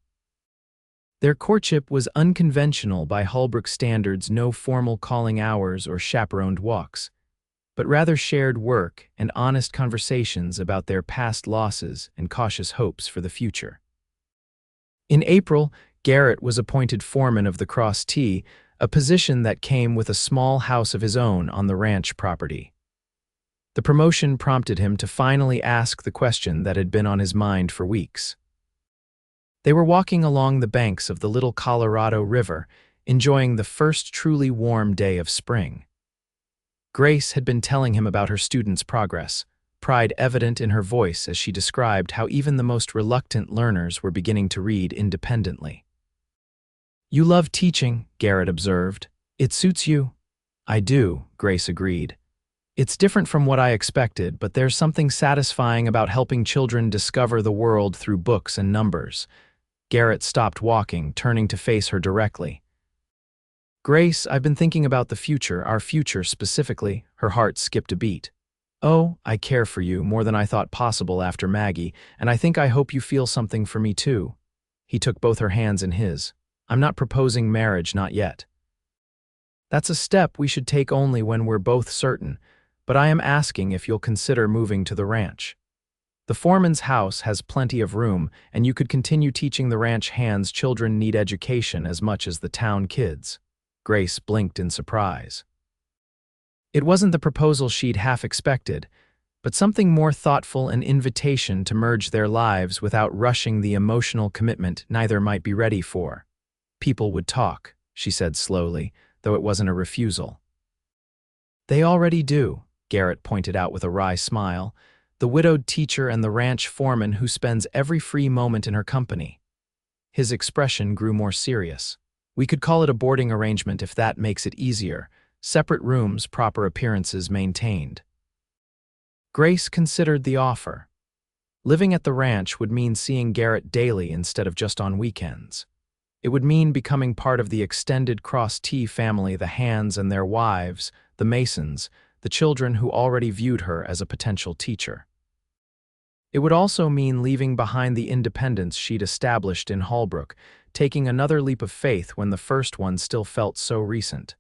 Their courtship was unconventional by Holbrook standards, no formal calling hours or chaperoned walks, but rather shared work and honest conversations about their past losses and cautious hopes for the future. In April, Garrett was appointed foreman of the Cross T, a position that came with a small house of his own on the ranch property. The promotion prompted him to finally ask the question that had been on his mind for weeks. They were walking along the banks of the little Colorado River, enjoying the first truly warm day of spring. Grace had been telling him about her students' progress, pride evident in her voice as she described how even the most reluctant learners were beginning to read independently. "You love teaching," Garrett observed. "It suits you." "I do," Grace agreed. "It's different from what I expected, but there's something satisfying about helping children discover the world through books and numbers." Garrett stopped walking, turning to face her directly. "Grace, I've been thinking about the future, our future specifically." Her heart skipped a beat. "Oh, I care for you more than I thought possible after Maggie, and I hope you feel something for me too." He took both her hands in his. "I'm not proposing marriage, not yet. That's a step we should take only when we're both certain, but I am asking if you'll consider moving to the ranch. The foreman's house has plenty of room, and you could continue teaching the ranch hands children need education as much as the town kids." Grace blinked in surprise. It wasn't the proposal she'd half expected, but something more thoughtful, an invitation to merge their lives without rushing the emotional commitment neither might be ready for. "People would talk," she said slowly, though it wasn't a refusal. "They already do." Garrett pointed out with a wry smile. "The widowed teacher and the ranch foreman who spends every free moment in her company." His expression grew more serious. "We could call it a boarding arrangement if that makes it easier. Separate rooms, proper appearances maintained." Grace considered the offer. Living at the ranch would mean seeing Garrett daily instead of just on weekends. It would mean becoming part of the extended Cross T family, the Hands and their wives, the Masons, the children who already viewed her as a potential teacher. It would also mean leaving behind the independence she'd established in Holbrook, taking another leap of faith when the first one still felt so recent.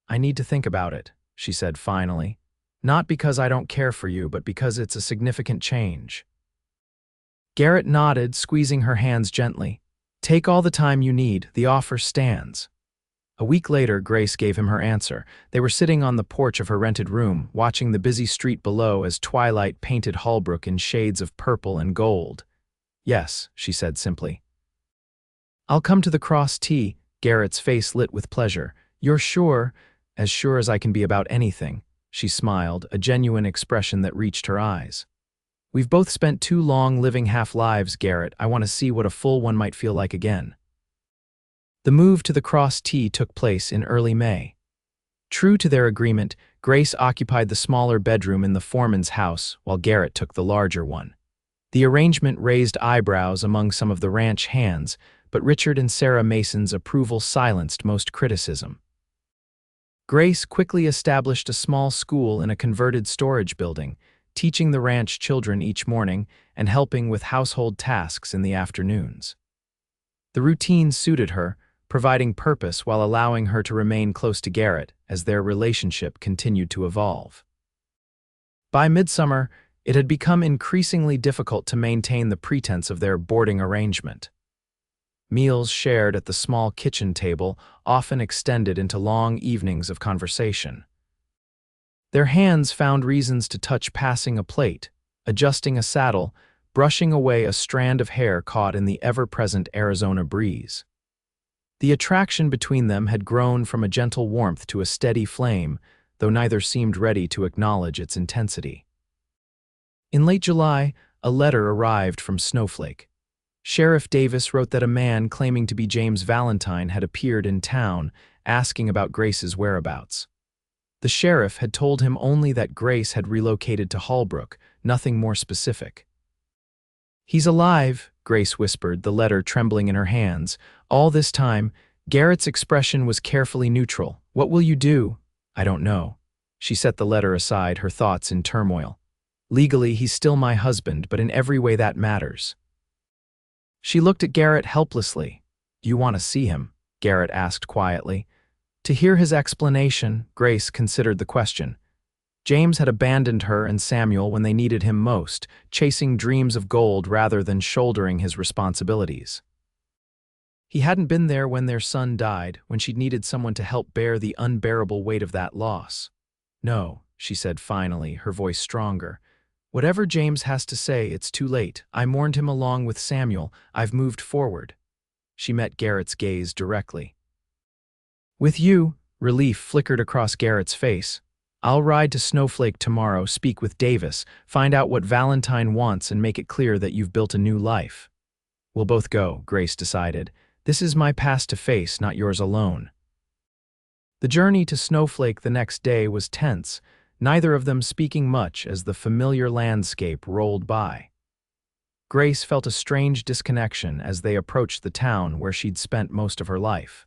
"I need to think about it," she said finally. "Not because I don't care for you, but because it's a significant change." Garrett nodded, squeezing her hands gently. "Take all the time you need, the offer stands." A week later, Grace gave him her answer. They were sitting on the porch of her rented room, watching the busy street below as twilight painted Holbrook in shades of purple and gold. "Yes," she said simply. "I'll come to the Cross T." Garrett's face lit with pleasure. "You're sure?" "As sure as I can be about anything," she smiled, a genuine expression that reached her eyes. "We've both spent too long living half-lives, Garrett. I want to see what a full one might feel like again." The move to the Cross T took place in early May. True to their agreement, Grace occupied the smaller bedroom in the foreman's house, while Garrett took the larger one. The arrangement raised eyebrows among some of the ranch hands, but Richard and Sarah Mason's approval silenced most criticism. Grace quickly established a small school in a converted storage building, teaching the ranch children each morning and helping with household tasks in the afternoons. The routine suited her, providing purpose while allowing her to remain close to Garrett as their relationship continued to evolve. By midsummer, it had become increasingly difficult to maintain the pretense of their boarding arrangement. Meals shared at the small kitchen table often extended into long evenings of conversation. Their hands found reasons to touch passing a plate, adjusting a saddle, brushing away a strand of hair caught in the ever-present Arizona breeze. The attraction between them had grown from a gentle warmth to a steady flame, though neither seemed ready to acknowledge its intensity. In late July, a letter arrived from Snowflake. Sheriff Davis wrote that a man claiming to be James Valentine had appeared in town, asking about Grace's whereabouts. The sheriff had told him only that Grace had relocated to Holbrook, nothing more specific. "He's alive," Grace whispered, the letter trembling in her hands. All this time, Garrett's expression was carefully neutral. "What will you do?" "I don't know." She set the letter aside, her thoughts in turmoil. "Legally, he's still my husband, but in every way that matters." She looked at Garrett helplessly. "Do you want to see him?" Garrett asked quietly. To hear his explanation, Grace considered the question. James had abandoned her and Samuel when they needed him most, chasing dreams of gold rather than shouldering his responsibilities. He hadn't been there when their son died, when she'd needed someone to help bear the unbearable weight of that loss. "No," she said finally, her voice stronger. "Whatever James has to say, it's too late. I mourned him along with Samuel. I've moved forward." She met Garrett's gaze directly. "With you," relief flickered across Garrett's face. "I'll ride to Snowflake tomorrow, speak with Davis, find out what Valentine wants and make it clear that you've built a new life." "We'll both go," Grace decided. "This is my past to face, not yours alone." The journey to Snowflake the next day was tense, neither of them speaking much as the familiar landscape rolled by. Grace felt a strange disconnection as they approached the town where she'd spent most of her life.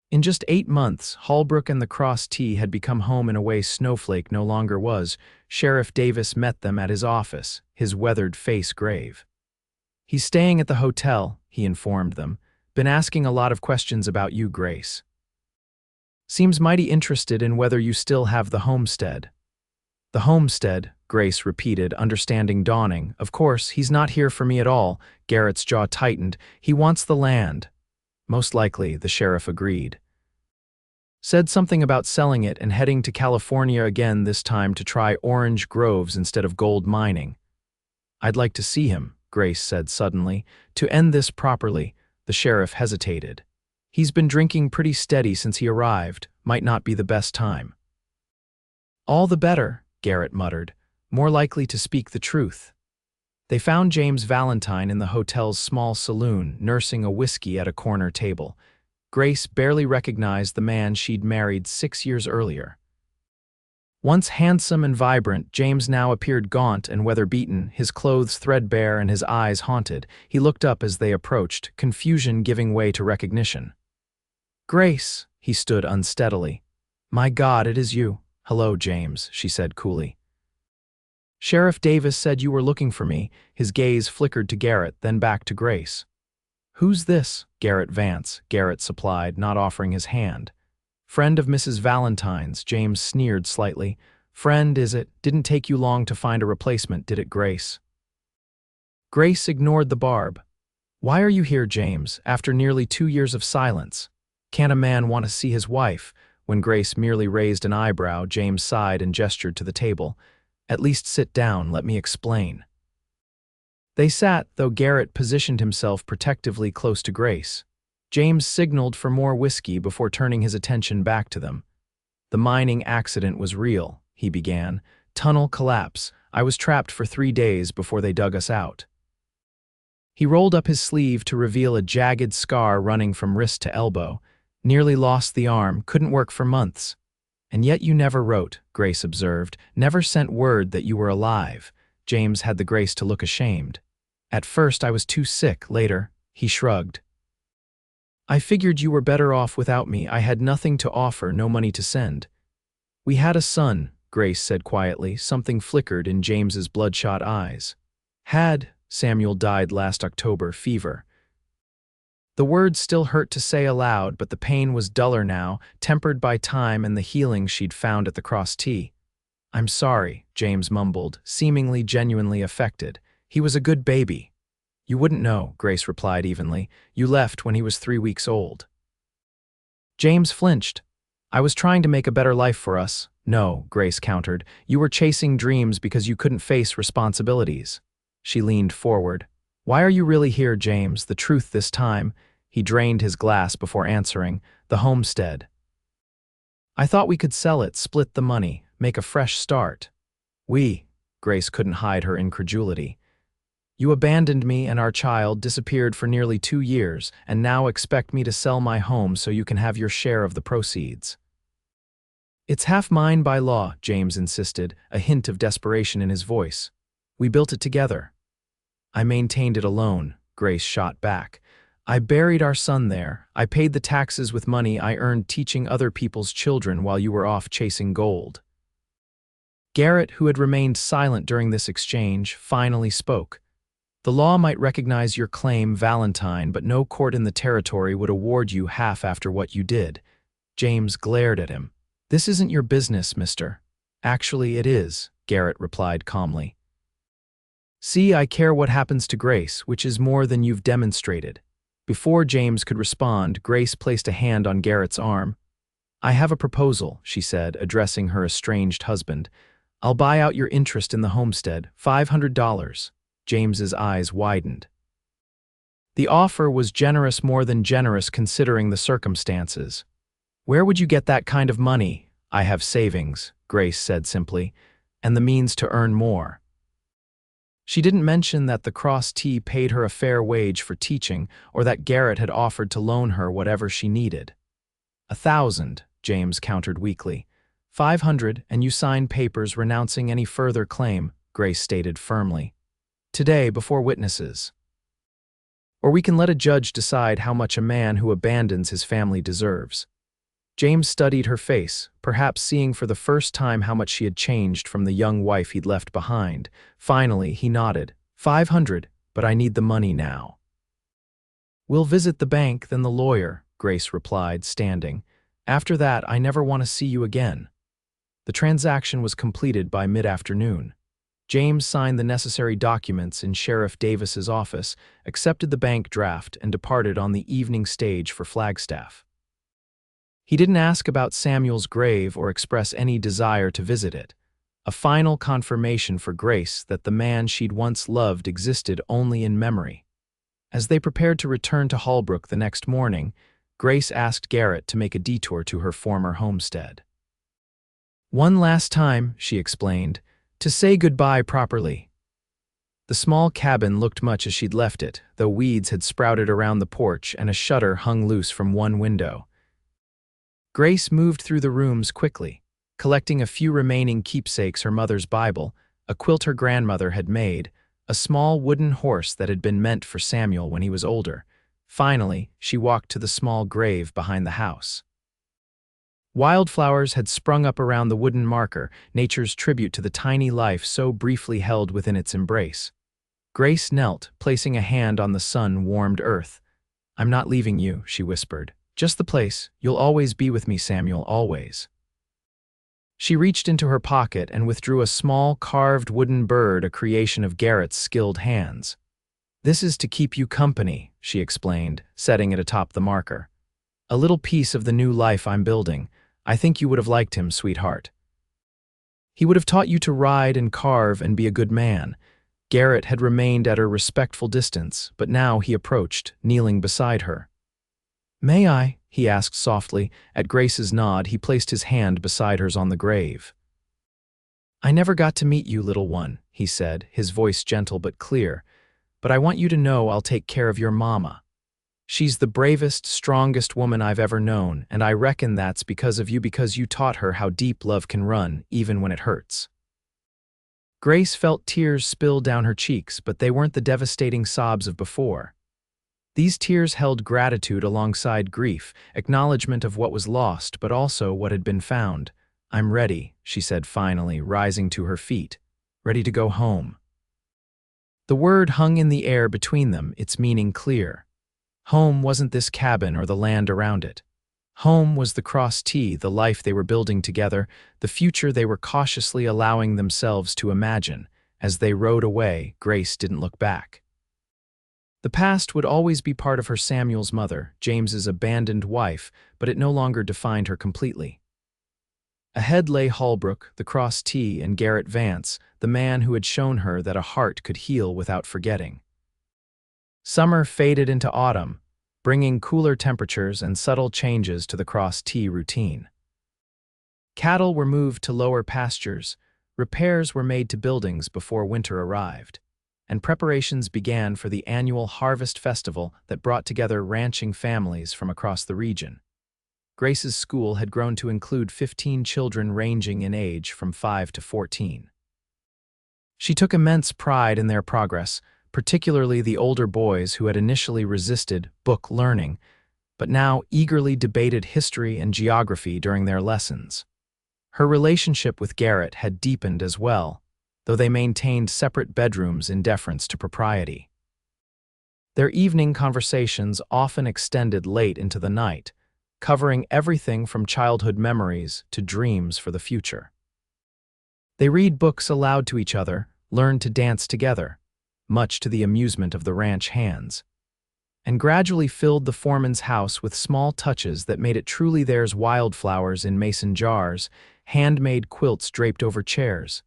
In just 8 months, Holbrook and the Cross T had become home in a way Snowflake no longer was. Sheriff Davis met them at his office, his weathered face grave. "He's staying at the hotel," he informed them. "Been asking a lot of questions about you, Grace. Seems mighty interested in whether you still have the homestead." "The homestead," Grace repeated, understanding dawning. "Of course, he's not here for me at all." Garrett's jaw tightened. "He wants the land." "Most likely," the sheriff agreed. Said something about selling it and heading to California again, this time to try orange groves instead of gold mining. "I'd like to see him," Grace said suddenly. To end this properly, the sheriff hesitated. "He's been drinking pretty steady since he arrived. Might not be the best time." All the better, Garrett muttered, more likely to speak the truth. They found James Valentine in the hotel's small saloon, nursing a whiskey at a corner table. Grace barely recognized the man she'd married 6 years earlier. Once handsome and vibrant, James now appeared gaunt and weather-beaten, his clothes threadbare and his eyes haunted. He looked up as they approached, confusion giving way to recognition. "Grace," he stood unsteadily. "My God, it is you." "Hello, James," she said coolly. "Sheriff Davis said you were looking for me." His gaze flickered to Garrett, then back to Grace. "Who's this?" "Garrett Vance," Garrett supplied, not offering his hand. "Friend of Mrs. Valentine's," James sneered slightly. "Friend, is it? Didn't take you long to find a replacement, did it, Grace?" Grace ignored the barb. "Why are you here, James, after nearly 2 years of silence? Can't a man want to see his wife?" When Grace merely raised an eyebrow, James sighed and gestured to the table. "At least sit down, let me explain." They sat, though Garrett positioned himself protectively close to Grace. James signaled for more whiskey before turning his attention back to them. "The mining accident was real," he began. "Tunnel collapse. I was trapped for 3 days before they dug us out." He rolled up his sleeve to reveal a jagged scar running from wrist to elbow. "Nearly lost the arm, couldn't work for months." "And yet you never wrote," Grace observed, "never sent word that you were alive." James had the grace to look ashamed. "At first I was too sick, later," he shrugged. "I figured you were better off without me. I had nothing to offer, no money to send." "We had a son," Grace said quietly. Something flickered in James's bloodshot eyes. "Had. Samuel died last October, fever." The words still hurt to say aloud, but the pain was duller now, tempered by time and the healing she'd found at the Cross Tea. "I'm sorry," James mumbled, seemingly genuinely affected. "He was a good baby." "You wouldn't know," Grace replied evenly. "You left when he was 3 weeks old." James flinched. "I was trying to make a better life for us." "No," Grace countered. "You were chasing dreams because you couldn't face responsibilities." She leaned forward. "Why are you really here, James? The truth this time." He drained his glass before answering. "The homestead. I thought we could sell it, split the money, make a fresh start." "We?" Grace couldn't hide her incredulity. "You abandoned me and our child, disappeared for nearly 2 years, and now expect me to sell my home so you can have your share of the proceeds." "It's half mine by law," James insisted, a hint of desperation in his voice. "We built it together." "I maintained it alone," Grace shot back. "I buried our son there. I paid the taxes with money I earned teaching other people's children while you were off chasing gold." Garrett, who had remained silent during this exchange, finally spoke. "The law might recognize your claim, Valentine, but no court in the territory would award you half after what you did." James glared at him. "This isn't your business, mister." "Actually, it is," Garrett replied calmly. "See, I care what happens to Grace, which is more than you've demonstrated." Before James could respond, Grace placed a hand on Garrett's arm. "I have a proposal," she said, addressing her estranged husband. "I'll buy out your interest in the homestead, $500. James's eyes widened. The offer was generous, more than generous considering the circumstances. "Where would you get that kind of money?" "I have savings," Grace said simply, "and the means to earn more." She didn't mention that the Cross Tea paid her a fair wage for teaching, or that Garrett had offered to loan her whatever she needed. "1,000, James countered weakly. "500, and you sign papers renouncing any further claim," Grace stated firmly. "Today, before witnesses. Or we can let a judge decide how much a man who abandons his family deserves." James studied her face, perhaps seeing for the first time how much she had changed from the young wife he'd left behind. Finally, he nodded. "500, but I need the money now." "We'll visit the bank, then the lawyer," Grace replied, standing. "After that, I never want to see you again." The transaction was completed by mid-afternoon. James signed the necessary documents in Sheriff Davis's office, accepted the bank draft, and departed on the evening stage for Flagstaff. He didn't ask about Samuel's grave or express any desire to visit it. A final confirmation for Grace that the man she'd once loved existed only in memory. As they prepared to return to Holbrook the next morning, Grace asked Garrett to make a detour to her former homestead. "One last time," she explained, "to say goodbye properly." The small cabin looked much as she'd left it, though weeds had sprouted around the porch and a shutter hung loose from one window. Grace moved through the rooms quickly, collecting a few remaining keepsakes: her mother's Bible, a quilt her grandmother had made, a small wooden horse that had been meant for Samuel when he was older. Finally, she walked to the small grave behind the house. Wildflowers had sprung up around the wooden marker, nature's tribute to the tiny life so briefly held within its embrace. Grace knelt, placing a hand on the sun-warmed earth. "I'm not leaving you," she whispered. "Just the place. You'll always be with me, Samuel, always." She reached into her pocket and withdrew a small carved wooden bird, a creation of Garrett's skilled hands. "This is to keep you company," she explained, setting it atop the marker. "A little piece of the new life I'm building. I think you would have liked him, sweetheart. He would have taught you to ride and carve and be a good man." Garrett had remained at a respectful distance, but now he approached, kneeling beside her. "May I?" he asked softly. At Grace's nod, he placed his hand beside hers on the grave. "I never got to meet you, little one," he said, his voice gentle but clear, "but I want you to know I'll take care of your mama. She's the bravest, strongest woman I've ever known, and I reckon that's because of you, because you taught her how deep love can run, even when it hurts." Grace felt tears spill down her cheeks, but they weren't the devastating sobs of before. These tears held gratitude alongside grief, acknowledgement of what was lost, but also what had been found. "I'm ready," she said finally, rising to her feet. "Ready to go home." The word hung in the air between them, its meaning clear. Home wasn't this cabin or the land around it. Home was the Cross T, the life they were building together, the future they were cautiously allowing themselves to imagine. As they rode away, Grace didn't look back. The past would always be part of her, Samuel's mother, James's abandoned wife, but it no longer defined her completely. Ahead lay Holbrook, the Cross T, and Garrett Vance, the man who had shown her that a heart could heal without forgetting. Summer faded into autumn, bringing cooler temperatures and subtle changes to the Cross T routine. Cattle were moved to lower pastures, repairs were made to buildings before winter arrived, and preparations began for the annual harvest festival that brought together ranching families from across the region. Grace's school had grown to include 15 children ranging in age from 5 to 14. She took immense pride in their progress, particularly the older boys who had initially resisted book learning, but now eagerly debated history and geography during their lessons. Her relationship with Garrett had deepened as well, though they maintained separate bedrooms in deference to propriety. Their evening conversations often extended late into the night, covering everything from childhood memories to dreams for the future. They read books aloud to each other, learned to dance together, much to the amusement of the ranch hands, and gradually filled the foreman's house with small touches that made it truly theirs: wildflowers in mason jars, handmade quilts draped over chairs,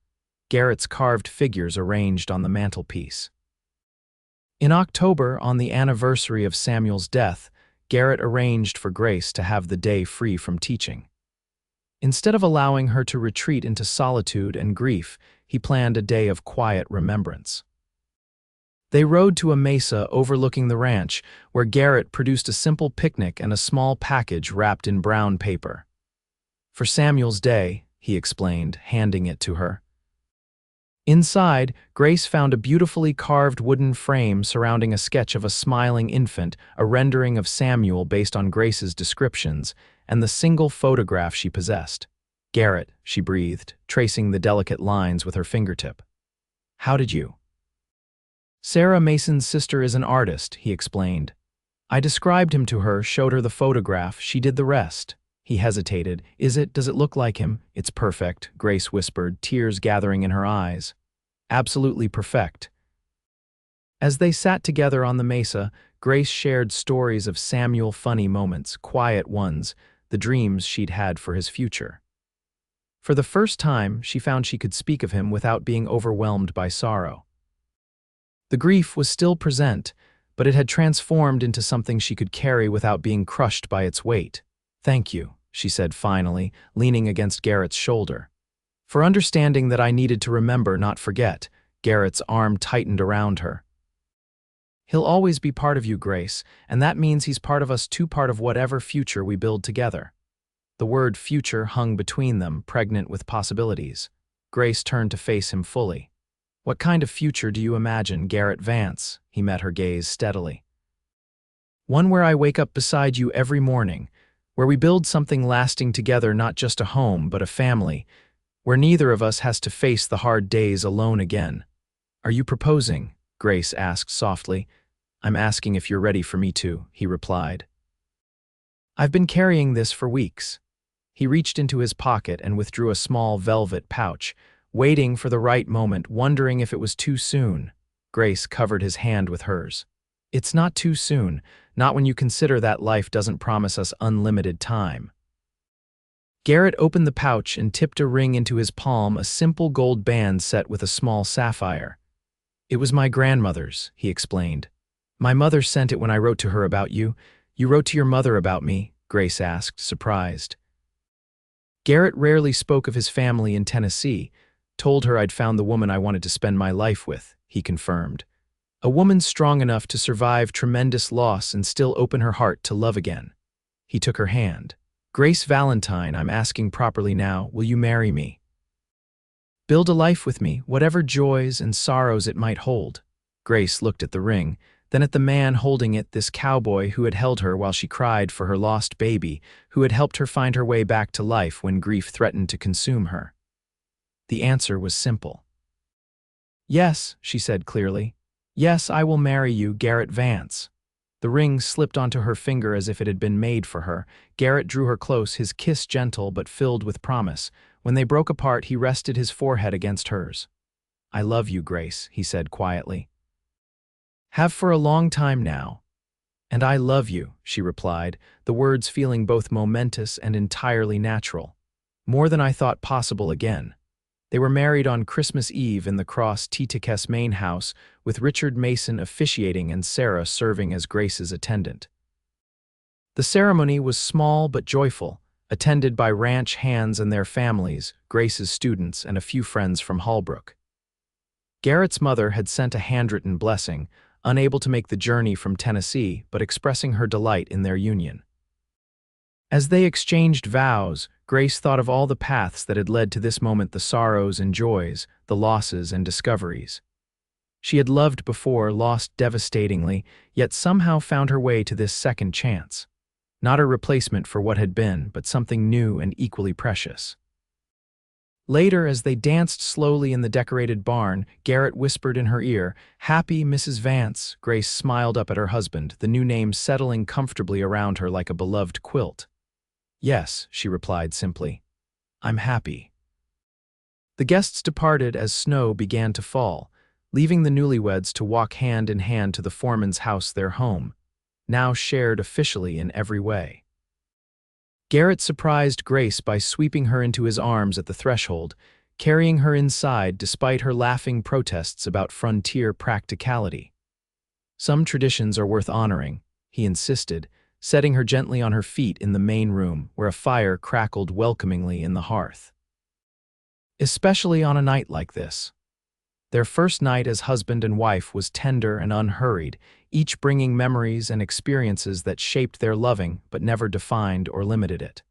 Garrett's carved figures arranged on the mantelpiece. In October, on the anniversary of Samuel's death, Garrett arranged for Grace to have the day free from teaching. Instead of allowing her to retreat into solitude and grief, he planned a day of quiet remembrance. They rode to a mesa overlooking the ranch, where Garrett produced a simple picnic and a small package wrapped in brown paper. "For Samuel's day," he explained, handing it to her. Inside, Grace found a beautifully carved wooden frame surrounding a sketch of a smiling infant, a rendering of Samuel based on Grace's descriptions, and the single photograph she possessed. "Garrett," she breathed, tracing the delicate lines with her fingertip. "How did you?" "Sarah Mason's sister is an artist," he explained. "I described him to her, showed her the photograph, she did the rest." He hesitated. Does it look like him?" "It's perfect," Grace whispered, tears gathering in her eyes. "Absolutely perfect." As they sat together on the mesa, Grace shared stories of Samuel, funny moments, quiet ones, the dreams she'd had for his future. For the first time, she found she could speak of him without being overwhelmed by sorrow. The grief was still present, but it had transformed into something she could carry without being crushed by its weight. "Thank you," she said finally, leaning against Garrett's shoulder. For understanding that I needed to remember, not forget. Garrett's arm tightened around her. He'll always be part of you, Grace, and that means he's part of us too, part of whatever future we build together. The word future hung between them, pregnant with possibilities. Grace turned to face him fully. What kind of future do you imagine, Garrett Vance? He met her gaze steadily. One where I wake up beside you every morning, where we build something lasting together, not just a home, but a family, where neither of us has to face the hard days alone again. Are you proposing? Grace asked softly. I'm asking if you're ready for me to, he replied. I've been carrying this for weeks. He reached into his pocket and withdrew a small velvet pouch, waiting for the right moment, wondering if it was too soon. Grace covered his hand with hers. It's not too soon, not when you consider that life doesn't promise us unlimited time. Garrett opened the pouch and tipped a ring into his palm, a simple gold band set with a small sapphire. It was my grandmother's, he explained. My mother sent it when I wrote to her about you. You wrote to your mother about me? Grace asked, surprised. Garrett rarely spoke of his family in Tennessee. Told her I'd found the woman I wanted to spend my life with, he confirmed. A woman strong enough to survive tremendous loss and still open her heart to love again. He took her hand. Grace Valentine, I'm asking properly now, will you marry me? Build a life with me, whatever joys and sorrows it might hold. Grace looked at the ring, then at the man holding it, this cowboy who had held her while she cried for her lost baby, who had helped her find her way back to life when grief threatened to consume her. The answer was simple. Yes, she said clearly. Yes, I will marry you, Garrett Vance. The ring slipped onto her finger as if it had been made for her. Garrett drew her close, his kiss gentle but filled with promise. When they broke apart, he rested his forehead against hers. I love you, Grace, he said quietly. Have for a long time now. And I love you, she replied, the words feeling both momentous and entirely natural. More than I thought possible again. They were married on Christmas Eve in the Cross Titikes main house, with Richard Mason officiating and Sarah serving as Grace's attendant. The ceremony was small but joyful, attended by ranch hands and their families, Grace's students, and a few friends from Hallbrook. Garrett's mother had sent a handwritten blessing, unable to make the journey from Tennessee, but expressing her delight in their union. As they exchanged vows, Grace thought of all the paths that had led to this moment, the sorrows and joys, the losses and discoveries. She had loved before, lost devastatingly, yet somehow found her way to this second chance. Not a replacement for what had been, but something new and equally precious. Later, as they danced slowly in the decorated barn, Garrett whispered in her ear, "Happy Mrs. Vance." Grace smiled up at her husband, the new name settling comfortably around her like a beloved quilt. Yes, she replied simply. I'm happy. The guests departed as snow began to fall, leaving the newlyweds to walk hand in hand to the foreman's house, their home, now shared officially in every way. Garrett surprised Grace by sweeping her into his arms at the threshold, carrying her inside despite her laughing protests about frontier practicality. Some traditions are worth honoring, he insisted, setting her gently on her feet in the main room where a fire crackled welcomingly in the hearth. Especially on a night like this. Their first night as husband and wife was tender and unhurried, each bringing memories and experiences that shaped their loving but never defined or limited it.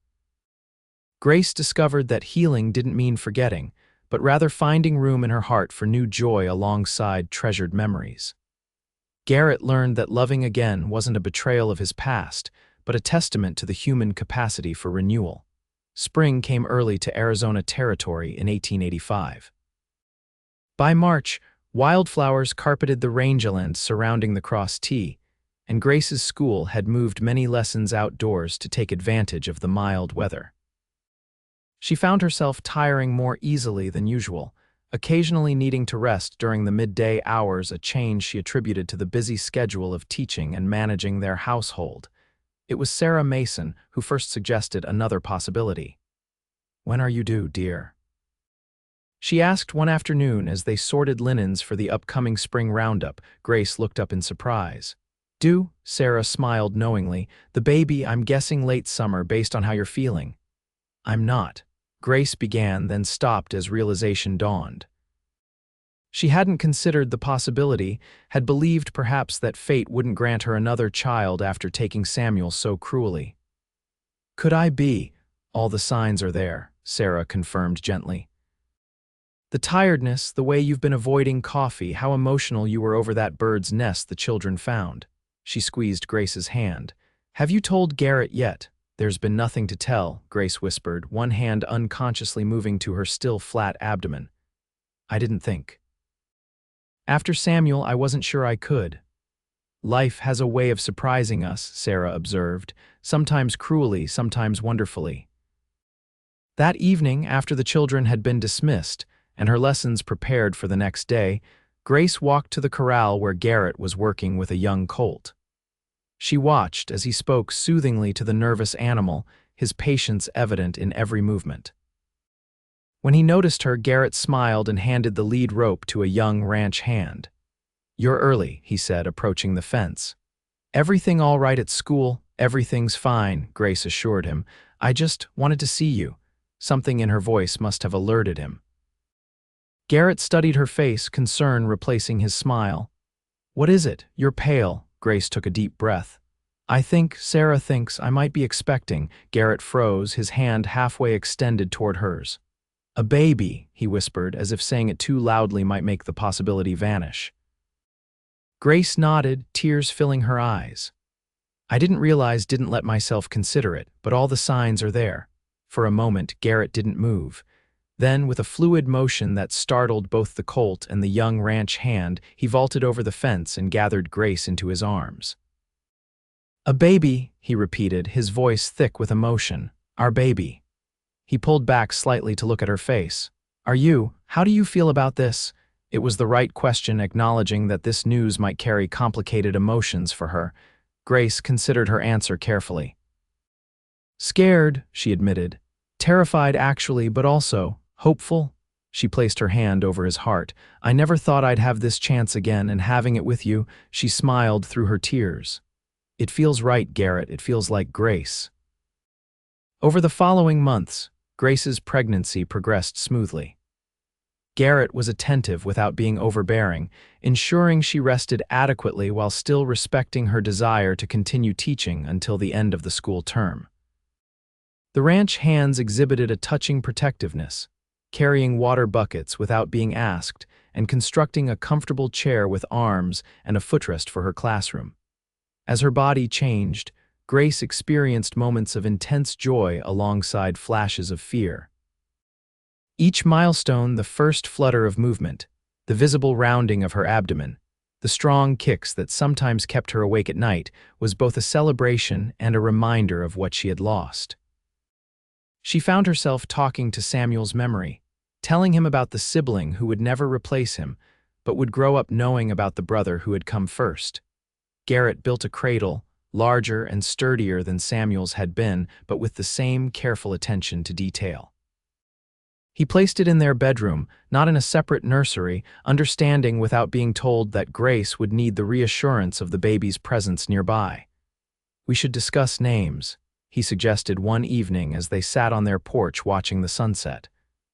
Grace discovered that healing didn't mean forgetting, but rather finding room in her heart for new joy alongside treasured memories. Garrett learned that loving again wasn't a betrayal of his past, but a testament to the human capacity for renewal. Spring came early to Arizona Territory in 1885. By March, wildflowers carpeted the rangelands surrounding the Cross T, and Grace's school had moved many lessons outdoors to take advantage of the mild weather. She found herself tiring more easily than usual, occasionally needing to rest during the midday hours, a change she attributed to the busy schedule of teaching and managing their household. It was Sarah Mason who first suggested another possibility. "When are you due, dear?" She asked one afternoon as they sorted linens for the upcoming spring roundup. Grace looked up in surprise. "Due?" Sarah smiled knowingly. "The baby, I'm guessing late summer based on how you're feeling." "I'm not." Grace began, then stopped as realization dawned. She hadn't considered the possibility, had believed perhaps that fate wouldn't grant her another child after taking Samuel so cruelly. "Could I be? All the signs are there," Sarah confirmed gently. "The tiredness, the way you've been avoiding coffee, how emotional you were over that bird's nest the children found." She squeezed Grace's hand. "Have you told Garrett yet?" "There's been nothing to tell," Grace whispered, one hand unconsciously moving to her still flat abdomen. "I didn't think. After Samuel, I wasn't sure I could." "Life has a way of surprising us," Sarah observed, "sometimes cruelly, sometimes wonderfully." That evening, after the children had been dismissed and her lessons prepared for the next day, Grace walked to the corral where Garrett was working with a young colt. She watched as he spoke soothingly to the nervous animal, his patience evident in every movement. When he noticed her, Garrett smiled and handed the lead rope to a young ranch hand. "You're early," he said, approaching the fence. "Everything all right at school?" "Everything's fine," Grace assured him. "I just wanted to see you." Something in her voice must have alerted him. Garrett studied her face, concern replacing his smile. "What is it? You're pale." Grace took a deep breath. Sarah thinks I might be expecting." Garrett froze, his hand halfway extended toward hers. "A baby," he whispered, as if saying it too loudly might make the possibility vanish. Grace nodded, tears filling her eyes. Didn't let myself consider it, but all the signs are there." For a moment, Garrett didn't move. Then, with a fluid motion that startled both the colt and the young ranch hand, he vaulted over the fence and gathered Grace into his arms. "A baby," he repeated, his voice thick with emotion. "Our baby." He pulled back slightly to look at her face. How do you feel about this?" It was the right question, acknowledging that this news might carry complicated emotions for her. Grace considered her answer carefully. "Scared," she admitted. "Terrified, actually, but also hopeful." She placed her hand over his heart. "I never thought I'd have this chance again, and having it with you," she smiled through her tears. "It feels right, Garrett. It feels like grace." Over the following months, Grace's pregnancy progressed smoothly. Garrett was attentive without being overbearing, ensuring she rested adequately while still respecting her desire to continue teaching until the end of the school term. The ranch hands exhibited a touching protectiveness, carrying water buckets without being asked and constructing a comfortable chair with arms and a footrest for her classroom. As her body changed, Grace experienced moments of intense joy alongside flashes of fear. Each milestone, the first flutter of movement, the visible rounding of her abdomen, the strong kicks that sometimes kept her awake at night, was both a celebration and a reminder of what she had lost. She found herself talking to Samuel's memory, telling him about the sibling who would never replace him, but would grow up knowing about the brother who had come first. Garrett built a cradle, larger and sturdier than Samuel's had been, but with the same careful attention to detail. He placed it in their bedroom, not in a separate nursery, understanding without being told that Grace would need the reassurance of the baby's presence nearby. "We should discuss names," he suggested one evening as they sat on their porch watching the sunset,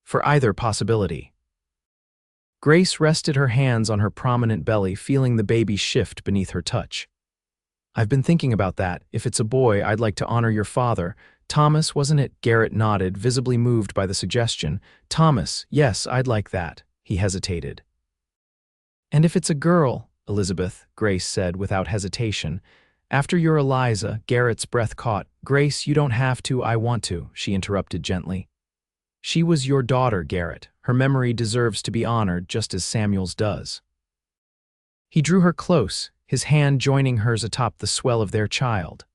"for either possibility." Grace rested her hands on her prominent belly, feeling the baby shift beneath her touch. "I've been thinking about that. If it's a boy, I'd like to honor your father. Thomas, wasn't it?" Garrett nodded, visibly moved by the suggestion. "Thomas, yes, I'd like that." He hesitated. "And if it's a girl, Elizabeth," Grace said without hesitation. "After your Eliza," Garrett's breath caught. "Grace, you don't have to, I want to," she interrupted gently. "She was your daughter, Garrett. Her memory deserves to be honored just as Samuel's does." He drew her close, his hand joining hers atop the swell of their child.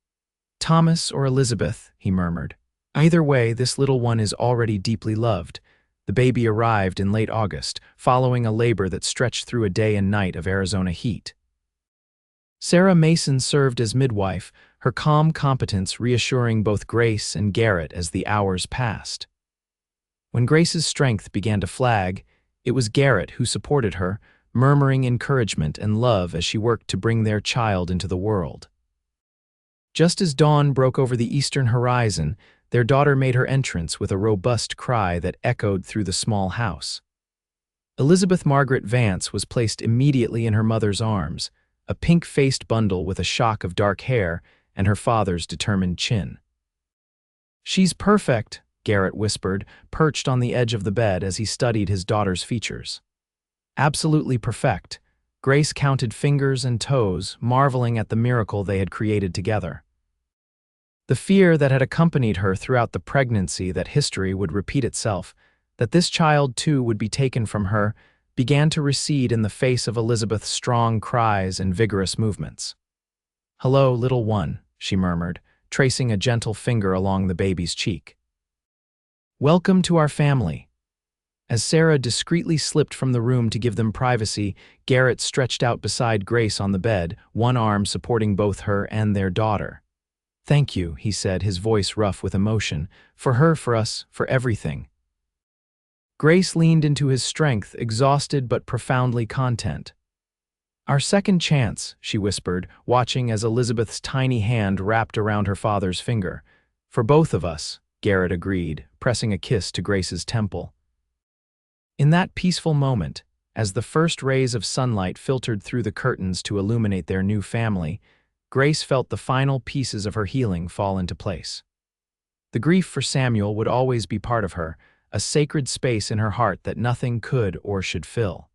"Thomas or Elizabeth," he murmured. "Either way, this little one is already deeply loved." The baby arrived in late August, following a labor that stretched through a day and night of Arizona heat. Sarah Mason served as midwife, her calm competence reassuring both Grace and Garrett as the hours passed. When Grace's strength began to flag, it was Garrett who supported her, murmuring encouragement and love as she worked to bring their child into the world. Just as dawn broke over the eastern horizon, their daughter made her entrance with a robust cry that echoed through the small house. Elizabeth Margaret Vance was placed immediately in her mother's arms, a pink-faced bundle with a shock of dark hair and her father's determined chin. "She's perfect," Garrett whispered, perched on the edge of the bed as he studied his daughter's features. "Absolutely perfect." Grace counted fingers and toes, marveling at the miracle they had created together. The fear that had accompanied her throughout the pregnancy that history would repeat itself, that this child too would be taken from her, began to recede in the face of Elizabeth's strong cries and vigorous movements. "Hello, little one," she murmured, tracing a gentle finger along the baby's cheek. "Welcome to our family." As Sarah discreetly slipped from the room to give them privacy, Garrett stretched out beside Grace on the bed, one arm supporting both her and their daughter. "Thank you," he said, his voice rough with emotion. "For her, for us, for everything." Grace leaned into his strength, exhausted but profoundly content. "Our second chance," she whispered, watching as Elizabeth's tiny hand wrapped around her father's finger. "For both of us," Garrett agreed, pressing a kiss to Grace's temple. In that peaceful moment, as the first rays of sunlight filtered through the curtains to illuminate their new family, Grace felt the final pieces of her healing fall into place. The grief for Samuel would always be part of her, a sacred space in her heart that nothing could or should fill.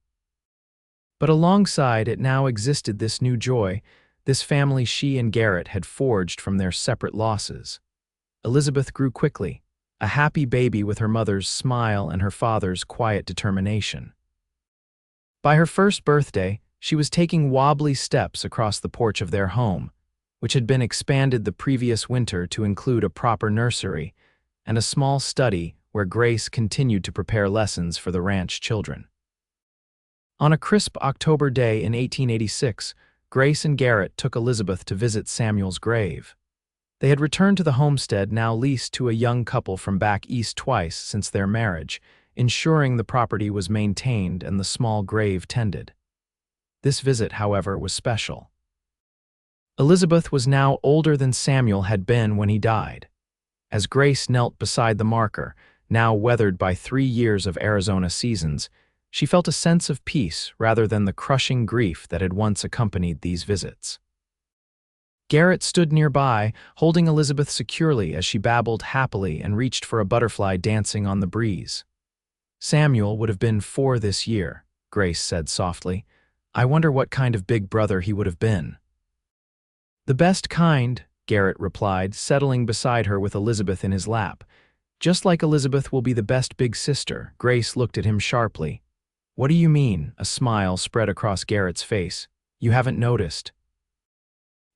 But alongside it now existed this new joy, this family she and Garrett had forged from their separate losses. Elizabeth grew quickly, a happy baby with her mother's smile and her father's quiet determination. By her first birthday, she was taking wobbly steps across the porch of their home, which had been expanded the previous winter to include a proper nursery and a small study where Grace continued to prepare lessons for the ranch children. On a crisp October day in 1886, Grace and Garrett took Elizabeth to visit Samuel's grave. They had returned to the homestead now leased to a young couple from back east twice since their marriage, ensuring the property was maintained and the small grave tended. This visit, however, was special. Elizabeth was now older than Samuel had been when he died. As Grace knelt beside the marker, now weathered by 3 years of Arizona seasons, she felt a sense of peace rather than the crushing grief that had once accompanied these visits. Garrett stood nearby, holding Elizabeth securely as she babbled happily and reached for a butterfly dancing on the breeze. "Samuel would have been 4 this year," Grace said softly. "I wonder what kind of big brother he would have been." "The best kind," Garrett replied, settling beside her with Elizabeth in his lap. "Just like Elizabeth will be the best big sister." Grace looked at him sharply. "What do you mean?" A smile spread across Garrett's face. "You haven't noticed."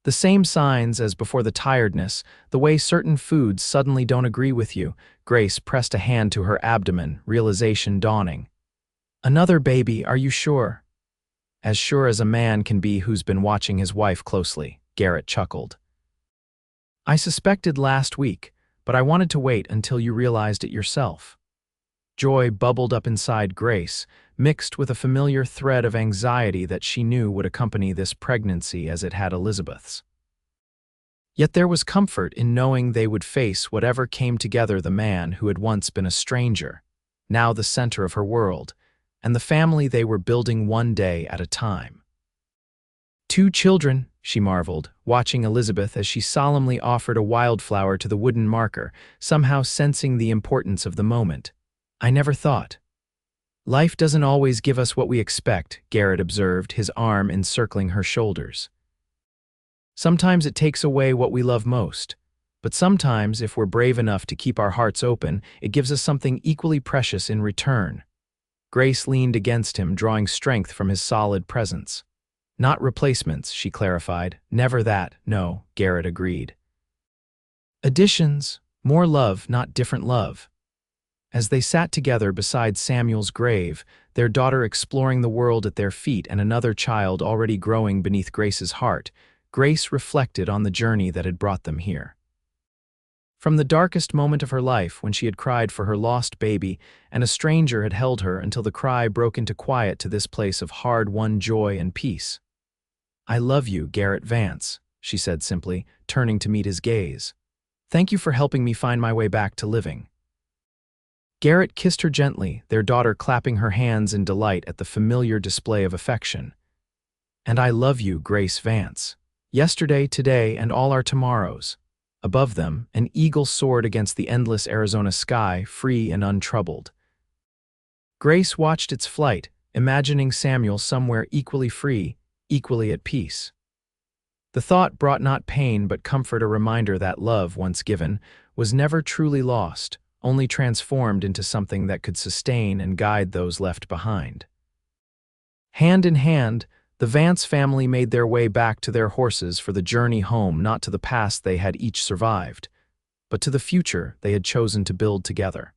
"The same signs as before the tiredness, the way certain foods suddenly don't agree with you." Grace pressed a hand to her abdomen, realization dawning. "Another baby, are you sure?" "As sure as a man can be who's been watching his wife closely," Garrett chuckled. "I suspected last week, but I wanted to wait until you realized it yourself." Joy bubbled up inside Grace, mixed with a familiar thread of anxiety that she knew would accompany this pregnancy as it had Elizabeth's. Yet there was comfort in knowing they would face whatever came together the man who had once been a stranger, now the center of her world, and the family they were building one day at a time. 2 children, she marveled, watching Elizabeth as she solemnly offered a wildflower to the wooden marker, somehow sensing the importance of the moment. "I never thought." "Life doesn't always give us what we expect," Garrett observed, his arm encircling her shoulders. "Sometimes it takes away what we love most, but sometimes, if we're brave enough to keep our hearts open, it gives us something equally precious in return." Grace leaned against him, drawing strength from his solid presence. "Not replacements," she clarified. "Never that, no," Garrett agreed. "Additions, more love, not different love." As they sat together beside Samuel's grave, their daughter exploring the world at their feet and another child already growing beneath Grace's heart, Grace reflected on the journey that had brought them here. From the darkest moment of her life, when she had cried for her lost baby and a stranger had held her until the cry broke into quiet, to this place of hard-won joy and peace. "I love you, Garrett Vance," she said simply, turning to meet his gaze. Thank you for helping me find my way back to living." Garrett kissed her gently, their daughter clapping her hands in delight at the familiar display of affection. "And I love you, Grace Vance. Yesterday, today, and all our tomorrows." Above them, an eagle soared against the endless Arizona sky, free and untroubled. Grace watched its flight, imagining Samuel somewhere equally free, equally at peace. The thought brought not pain but comfort, a reminder that love, once given, was never truly lost, only transformed into something that could sustain and guide those left behind. Hand in hand, the Vance family made their way back to their horses for the journey home, not to the past they had each survived, but to the future they had chosen to build together.